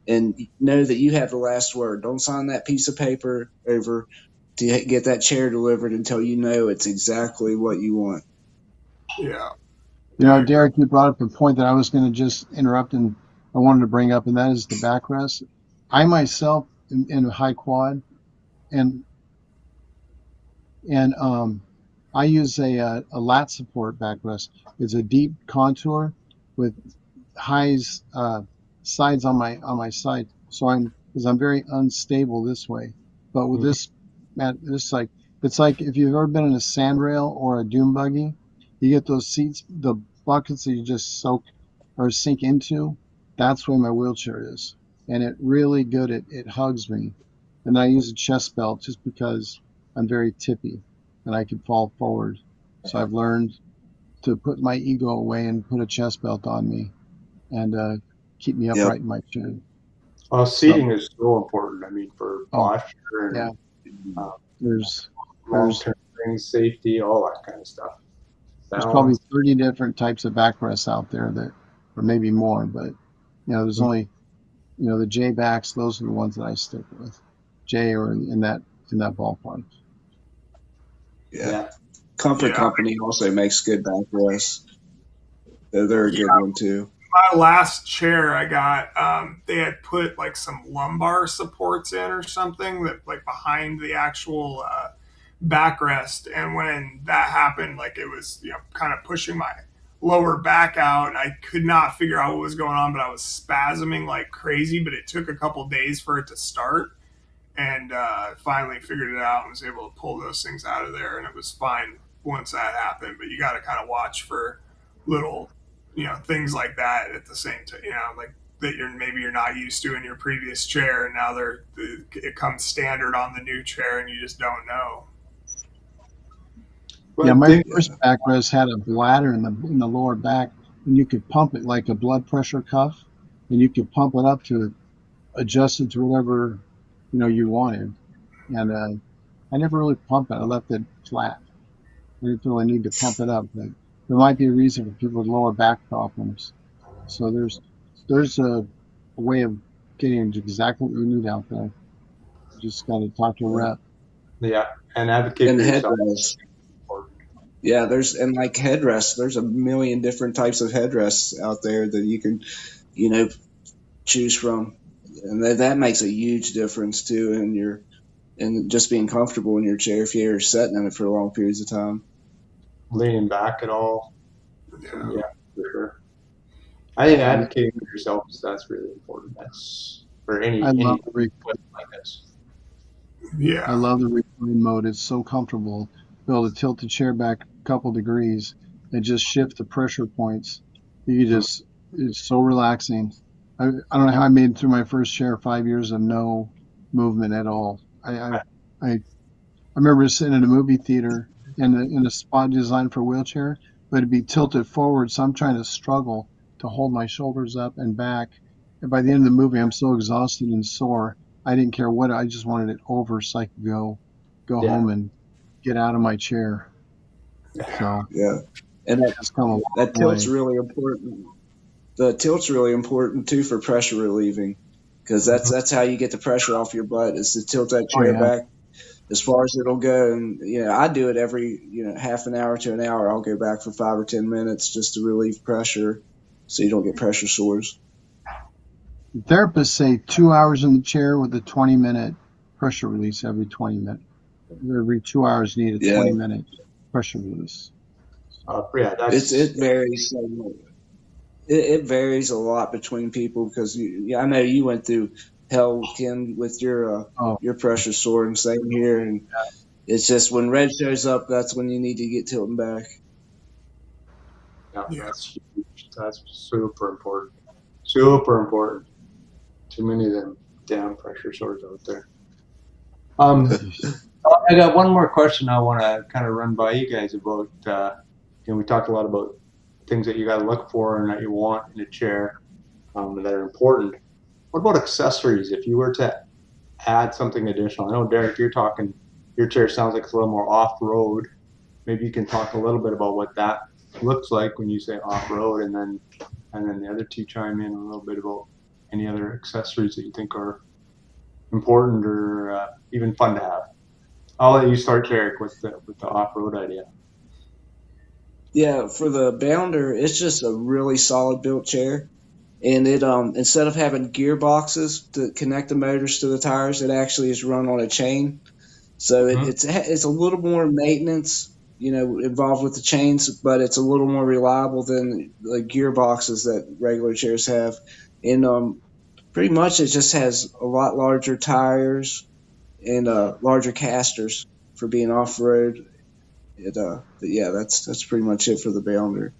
and know that you have the last word. Don't sign that piece of paper over to get that chair delivered until you know it's exactly what you want. Yeah. Derek, you brought up a point that I was going to just interrupt, and I wanted to bring up, and that is the backrest. I myself am in a high quad, and I use a lat support backrest. It's a deep contour with highs sides on my side, so because I'm very unstable this way. But with this it's like if you've ever been in a sandrail or a dune buggy, you get those seats, the buckets that you just soak or sink into. That's where my wheelchair is, and it really good. It hugs me, and I use a chest belt just because I'm very tippy and I can fall forward. So I've learned to put my ego away and put a chest belt on me and keep me upright in my chair. Well, seating is so important. I mean, for posture and there's long-term things, safety, all that kind of stuff. There's probably 30 different types of backrests out there, or maybe more, but there's only the J backs. Those are the ones that I stick with. J or in that ballpark. Yeah. Comfort Company also makes good backrests. They're a good one too. My last chair I got, they had put like some lumbar supports in or something that like behind the actual backrest, and when that happened, like it was kind of pushing my lower back out, and I could not figure out what was going on, but I was spasming like crazy. But it took a couple days for it to start, and finally figured it out and was able to pull those things out of there, and it was fine once that happened. But you got to kind of watch for little things like that at the same time, like that you're not used to in your previous chair, and now it comes standard on the new chair, and you just don't know. Yeah, my first backrest had a bladder in the lower back, and you could pump it like a blood pressure cuff, and you could pump it up to adjust it to whatever you wanted. And I never really pumped it. I left it flat. I didn't really need to pump it up, but there might be a reason for people with lower back problems. So there's a way of getting exactly what you need out there. You just got to talk to a rep. Yeah, and advocate And for yourself. headrests. Yeah, like headrests. There's a million different types of headrests out there that you can, choose from, and that makes a huge difference too in just being comfortable in your chair if you're sitting in it for long periods of time. Leaning back at all. Yeah, for sure. I think advocating for yourself, that's really important. That's for any love the recline like this. Yeah, I love the recline mode. It's so comfortable. Be able to tilt the chair back a couple degrees and just shift the pressure points. It's so relaxing. I don't know how I made it through my first chair, 5 years of no movement at all. I remember sitting in a movie theater in a spot designed for a wheelchair, but it'd be tilted forward, so I'm trying to struggle to hold my shoulders up and back. And by the end of the movie, I'm so exhausted and sore. I didn't care what. I just wanted it over so I could go home and get out of my chair. So yeah, and that tilt's really important. The tilt's really important too for pressure relieving, because that's how you get the pressure off your butt, is to tilt that chair back as far as it'll go. And I do it every half an hour to an hour. I'll go back for 5 or 10 minutes just to relieve pressure, so you don't get pressure sores. Therapists say 2 hours in the chair with a 20-minute pressure release every 20 minutes. Every 2 hours you need a 20-minute pressure release. It varies so much. It varies a lot between people, because I know you went through hell, Ken, with your pressure sore, and same here. And it's just when red shows up, that's when you need to get tilting back. Yeah, that's huge. That's super important. Super important. Too many of them damn pressure sores out there. I got one more question I want to kind of run by you guys about. We talked a lot about things that you got to look for and that you want in a chair that are important. What about accessories? If you were to add something additional, I know Derek, you're talking. Your chair sounds like it's a little more off-road. Maybe you can talk a little bit about what that looks like when you say off-road, and then the other two chime in a little bit about any other accessories that you think are important or even fun to have. I'll let you start, Derek, with the off-road idea. Yeah, for the Bounder, it's just a really solid built chair, and it instead of having gearboxes to connect the motors to the tires, it actually is run on a chain. So it's a little more maintenance, involved with the chains, but it's a little more reliable than the gearboxes that regular chairs have. And pretty much it just has a lot larger tires and larger casters for being off-road. But yeah, that's pretty much it for the Bounder.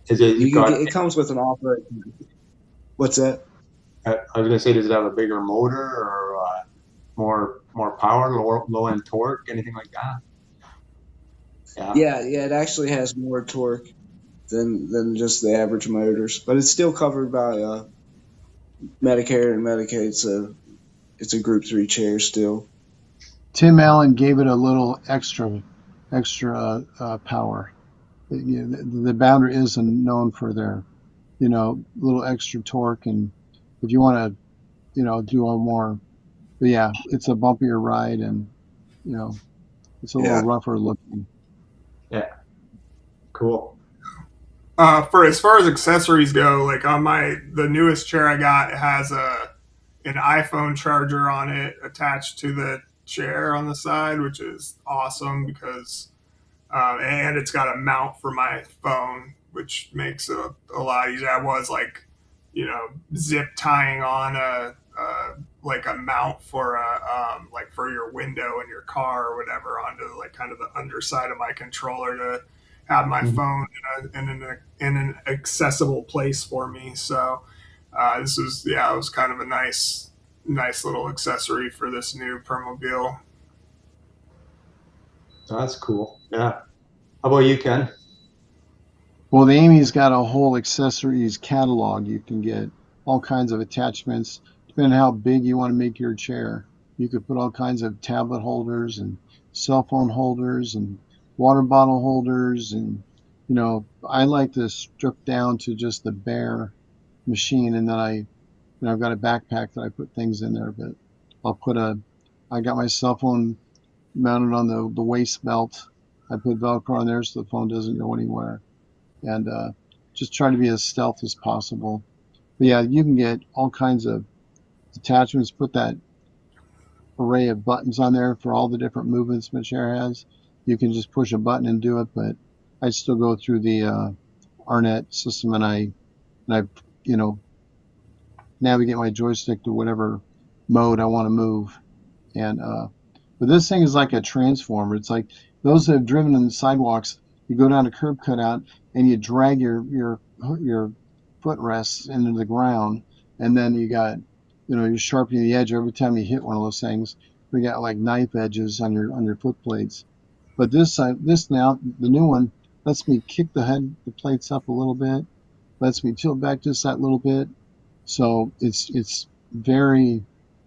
It comes with an off-road. What's that? I was gonna say, does it have a bigger motor or more power, low end torque, anything like that? Yeah, it actually has more torque than just the average motors, but it's still covered by Medicare and Medicaid, so it's a Group 3 chair still. Tim Allen gave it a little extra power. The Bounder isn't known for their, little extra torque, and if you want to, do a more, but yeah, it's a bumpier ride, and it's a little rougher looking. Yeah, cool. For as far as accessories go, like on the newest chair I got, it has an iPhone charger on it attached to the chair on the side, which is awesome because and it's got a mount for my phone, which makes it a lot easier. I was like, zip tying on a like a mount for like for your window in your car or whatever onto like kind of the underside of my controller to have my phone in an accessible place for me. So this was it was kind of a nice little accessory for this new Permobile. That's cool. Yeah. How about you, Ken? Well, the Amy's got a whole accessories catalog. You can get all kinds of attachments, depending on how big you want to make your chair. You could put all kinds of tablet holders and cell phone holders and water bottle holders. And, I like to strip down to just the bare machine. And then I've got a backpack that I put things in there, but I got my cell phone mounted on the waist belt. I put Velcro on there so the phone doesn't go anywhere. And just try to be as stealth as possible. But yeah, you can get all kinds of attachments, put that array of buttons on there for all the different movements my chair has. You can just push a button and do it, but I still go through the Arnet system and I navigate my joystick to whatever mode I want to move. And but this thing is like a transformer. It's like those that have driven on the sidewalks. You go down a curb cutout and you drag your footrests into the ground, and then you're sharpening the edge every time you hit one of those things. We got like knife edges on your foot plates. But this now, the new one lets me kick the plates up a little bit, lets me tilt back just that little bit. So it's very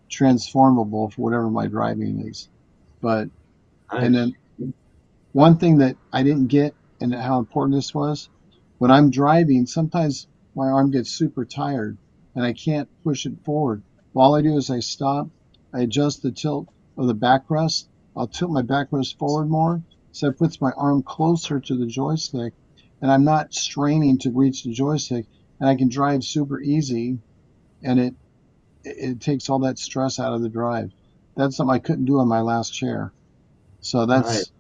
transformable for whatever my driving is. But and then one thing that I didn't get and how important this was, when I'm driving, sometimes my arm gets super tired and I can't push it forward. All I do is I stop, I adjust the tilt of the backrest. I'll tilt my backrest forward more, so it puts my arm closer to the joystick, and I'm not straining to reach the joystick, and I can drive super easy, and it takes all that stress out of the drive. That's something I couldn't do on my last chair. So that's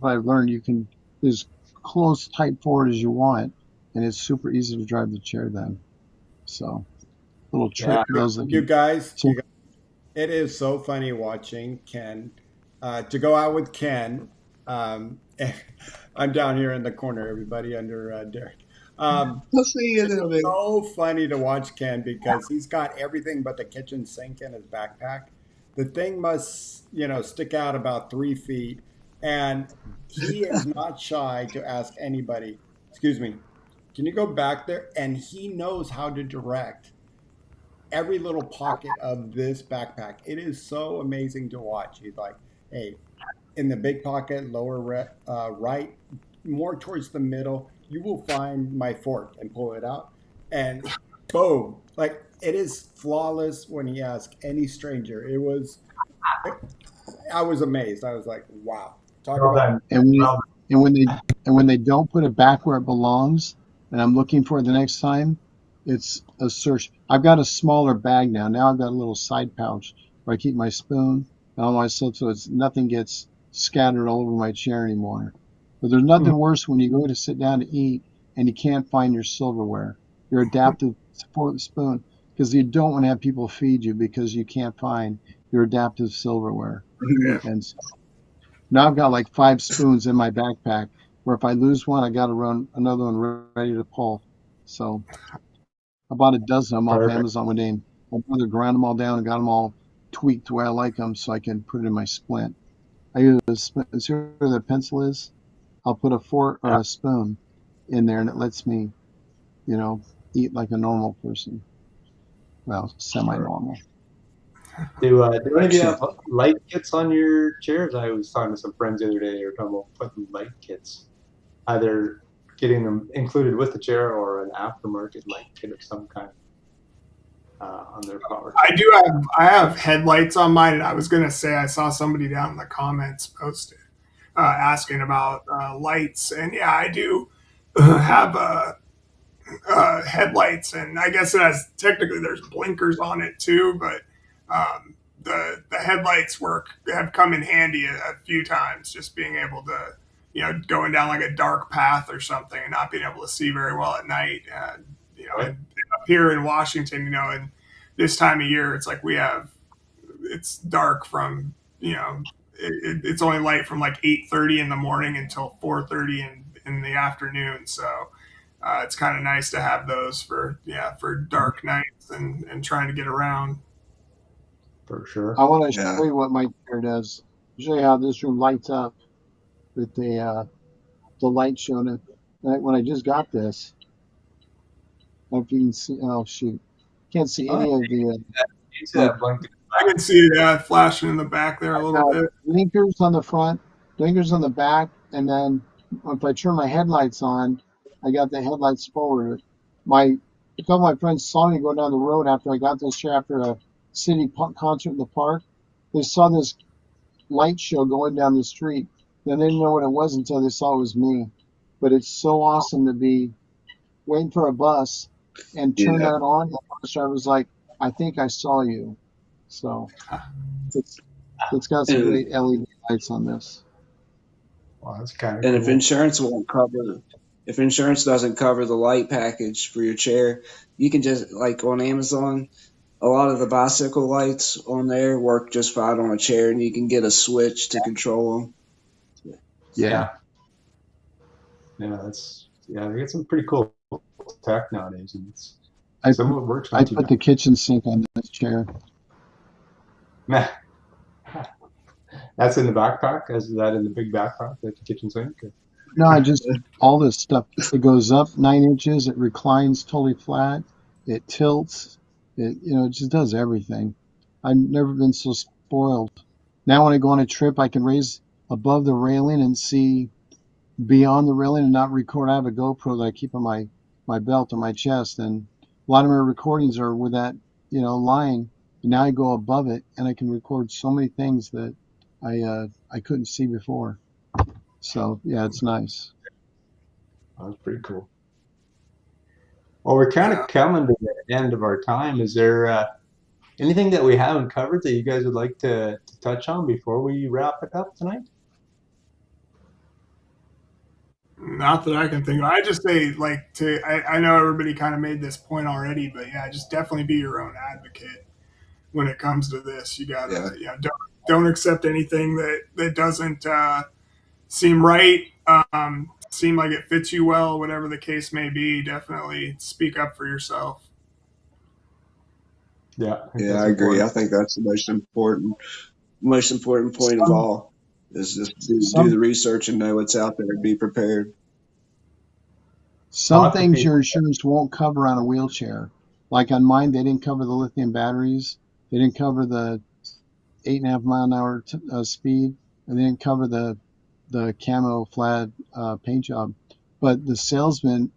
what I've learned. You can as close, tight forward as you want, and it's super easy to drive the chair then. So, little trick for those that you guys, it is so funny watching Ken. To go out with Ken, I'm down here in the corner, everybody, under Derek. It's so funny to watch Ken because he's got everything but the kitchen sink in his backpack. The thing must, stick out about 3 feet, and he is not shy to ask anybody, excuse me, can you go back there? And he knows how to direct every little pocket of this backpack. It is so amazing to watch. He's like, hey, in the big pocket, lower right, more towards the middle, you will find my fork, and pull it out. And boom, like it is flawless when he asks any stranger. I was amazed. I was like, wow. Talk about and when they don't put it back where it belongs, and I'm looking for it the next time, it's a search. I've got a smaller bag now. Now I've got a little side pouch where I keep my spoon and all my stuff, so nothing gets scattered all over my chair anymore. But there's nothing worse when you go to sit down to eat and you can't find your silverware, your adaptive spoon, because you don't want to have people feed you because you can't find your adaptive silverware. And so now I've got like 5 spoons in my backpack, where if I lose one, I got to run another one ready to pull. So I bought a dozen of them off Amazon one day, and my brother ground them all down and got them all tweaked the way I like them, so I can put it in my splint. I use a splint. See where the pencil is? I'll put a fork or a spoon in there, and it lets me, eat like a normal person. Well, semi-normal. Do any of you have light kits on your chairs? I was talking to some friends the other day. They were talking about putting light kits, either getting them included with the chair or an aftermarket light kit of some kind on their power. I have headlights on mine, and I was going to say I saw somebody down in the comments posted asking about lights, and yeah, I do have headlights, and I guess it has technically there's blinkers on it too, but the headlights have come in handy a few times. Just being able to, going down like a dark path or something and not being able to see very well at night. And and up here in Washington, and this time of year, it's like it's dark from it's only light from like 8:30 in the morning until 4:30 in the afternoon. So it's kind of nice to have those for dark nights and trying to get around. For sure. I want to show you what my chair does. Show you how this room lights up with the light showing it. When I just got this, I don't know if you can see. Oh shoot, can't see any of the. I can see that flashing in the back there a little bit. Blinkers on the front, blinkers on the back, and then if I turn my headlights on, I got the headlights forward. A couple of my friends saw me go down the road after I got this chair after a city concert in the park. They saw this light show going down the street. Then they didn't know what it was until they saw it was me. But it's so awesome to be waiting for a bus and turn that on. The bus driver was like, "I think I saw you." So it's got some great LED lights on this. Wow, that's kind of And cool. if insurance doesn't cover the light package for your chair, you can just, like on Amazon, a lot of the bicycle lights on there work just fine on a chair, and you can get a switch to control them. Yeah. They get some pretty cool tech nowadays, and some of it works. I put the kitchen sink on this chair. Nah. That's in the backpack? Is that in the big backpack, the kitchen sink? No, I just, all this stuff. It goes up 9 inches. It reclines totally flat. It tilts. It just does everything. I've never been so spoiled. Now when I go on a trip, I can raise above the railing and see beyond the railing and not record. I have a GoPro that I keep on my belt or my chest, and a lot of my recordings are with that, lying. And now I go above it, and I can record so many things that I couldn't see before. So yeah, it's nice. That's pretty cool. Well, we're kind of coming to the end of our time. Is there anything that we haven't covered that you guys would like to touch on before we wrap it up tonight? Not that I can think of. I just say, I know everybody kind of made this point already, but yeah, just definitely be your own advocate when it comes to this. You gotta, don't accept anything that doesn't seem right, seem like it fits you well, whatever the case may be. Definitely speak up for yourself. Yeah, I agree. I think that's the most important point of all is just do the research and know what's out there and be prepared. Some things your insurance won't cover on a wheelchair. Like on mine, they didn't cover the lithium batteries. They didn't cover the 8.5 mile an hour speed, and they didn't cover the camo flat paint job. But the salesmen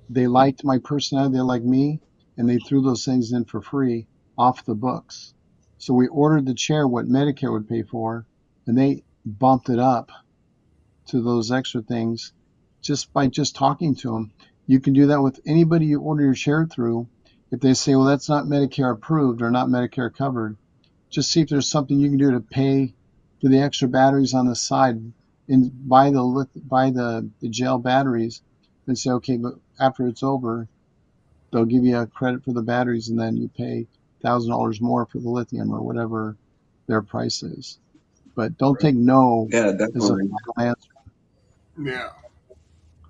they liked my personality, they liked me, and they threw those things in for free off the books. So we ordered the chair what Medicare would pay for, and they bumped it up to those extra things just by talking to them. You can do that with anybody you order your chair through. If they say, well, that's not Medicare approved or not Medicare covered, just see if there's something you can do to pay for the extra batteries on the side and buy the gel batteries and say, okay, but after it's over, they'll give you a credit for the batteries and then you pay $1,000 more for the lithium or whatever their price is. But don't take no as a final answer. Yeah.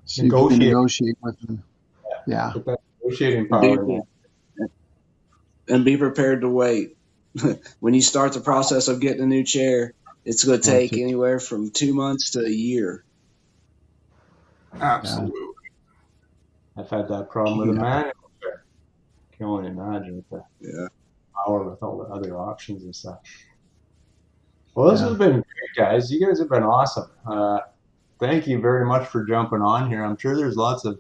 So you can negotiate with them. Yeah. Negotiating power. And be prepared to wait. When you start the process of getting a new chair, it's going to take anywhere from 2 months to a year. Absolutely. I've had that problem with a manual chair. I can only imagine with the power with all the other options and stuff. Well, this has been great, guys. You guys have been awesome. Thank you very much for jumping on here. I'm sure there's lots of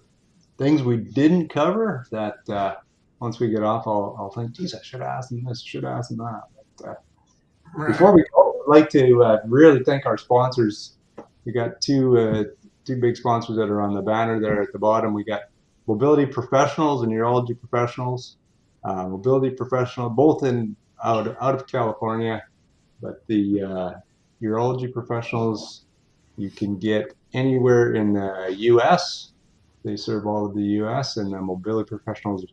things we didn't cover that once we get off, I'll think, geez, I should have asked them this, should have asked them that. But, before we go, I'd like to really thank our sponsors. We got two big sponsors that are on the banner there at the bottom. We got Mobility Professionals and Urology Professionals. Mobility Professional, both in out of California, but the urology professionals you can get anywhere in the U.S. They serve all of the U.S. and the mobility professionals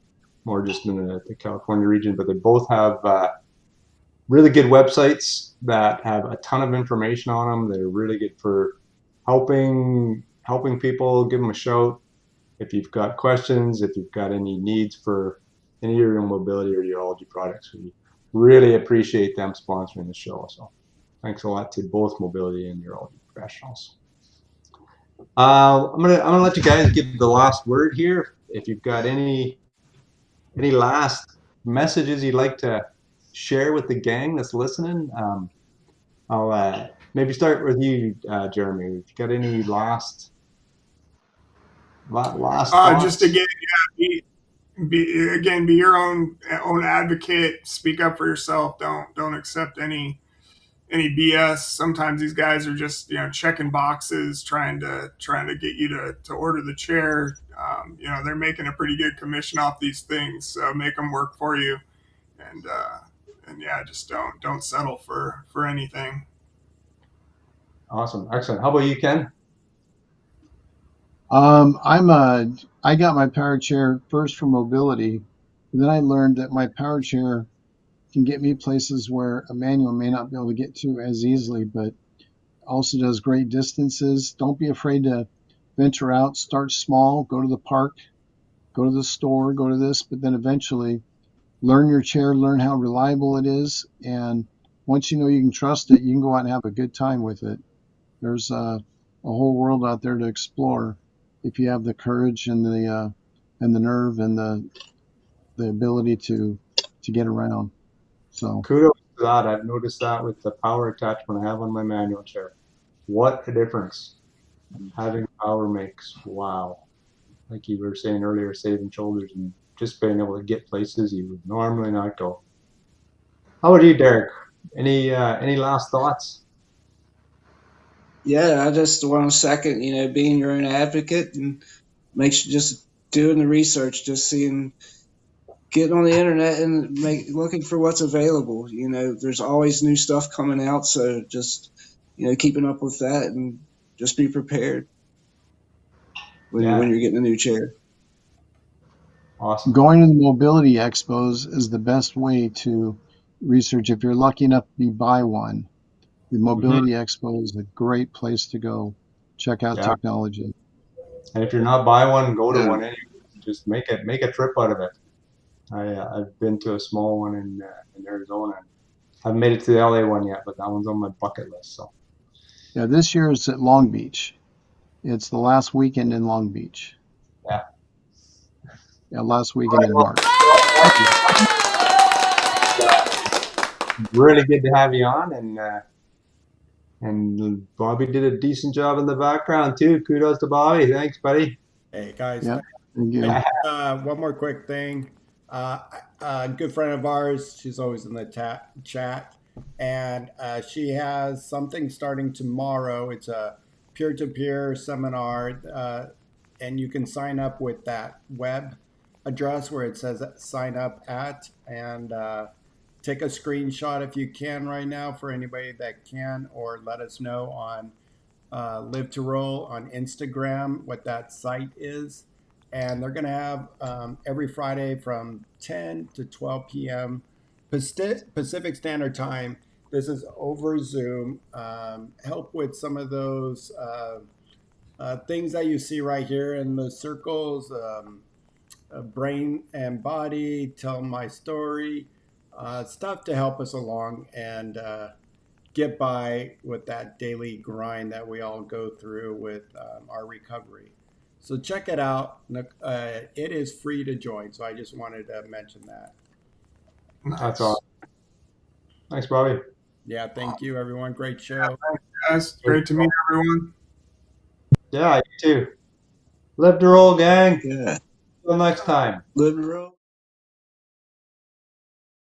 more just in the California region, but they both have really good websites that have a ton of information on them. They're really good for helping people. Give them a shout if you've got questions, if you've got any needs for any of your mobility or urology products. We really appreciate them sponsoring the show. So thanks a lot to both mobility and urology professionals. I'm gonna let you guys give the last word here. If you've got any last messages you'd like to share with the gang that's listening, I'll maybe start with you, Jeremy. If you got any last thoughts? Just again, be your own advocate. Speak up for yourself. Don't accept any BS. Sometimes these guys are just checking boxes, trying to get you to order the chair. They're making a pretty good commission off these things, so make them work for you. And yeah, just don't settle for anything. Awesome, excellent. How about you, Ken? I got my power chair first for mobility, and then I learned that my power chair can get me places where a manual may not be able to get to as easily, but also does great distances. Don't be afraid to venture out. Start small. Go to the park, go to the store, go to this, but then eventually learn your chair, learn how reliable it is, and once you know you can trust it, you can go out and have a good time with it. There's a whole world out there to explore if you have the courage and the nerve and the ability to get around. So kudos to that. I've noticed that with the power attachment I have on my manual chair. What a difference having power makes. Wow. Like you were saying earlier, saving shoulders and just being able to get places you would normally not go. How about you, Derek? Any last thoughts? Yeah, I just want to second, being your own advocate and make sure just doing the research, just getting on the internet and looking for what's available. There's always new stuff coming out, so just keeping up with that and just be prepared when you're getting a new chair. Awesome. Going to the mobility expos is the best way to research. If you're lucky enough to be by one, the mobility expo is a great place to go check out technology. And if you're not by one, go to one anyway. Just make a trip out of it. I've been to a small one in Arizona. I haven't made it to the LA one yet, but that one's on my bucket list. So yeah, this year it's at Long Beach. It's the last weekend in Long Beach. Yeah, last weekend in March. Really good to have you on, and Bobby did a decent job in the background too. Kudos to Bobby. Thanks, buddy. Hey guys. Yep. Thank you. One more quick thing. A good friend of ours, she's always in the chat, and she has something starting tomorrow. It's a peer-to-peer seminar, and you can sign up with that web address where it says sign up at, and take a screenshot if you can right now for anybody that can, or let us know on Live to Roll on Instagram what that site is. And they're going to have every Friday from 10 to 12 p.m. Pacific Standard Time. This is over Zoom. Help with some of those things that you see right here in the circles, brain and body, tell my story, stuff to help us along and get by with that daily grind that we all go through with our recovery. So check it out. It is free to join. So I just wanted to mention that. That's awesome. Thanks, Bobby. Yeah, thank you, everyone. Great show. Yeah, thanks, guys. Great to meet everyone. Yeah, you too. Live to roll, gang. Yeah. Until next time. Live to roll.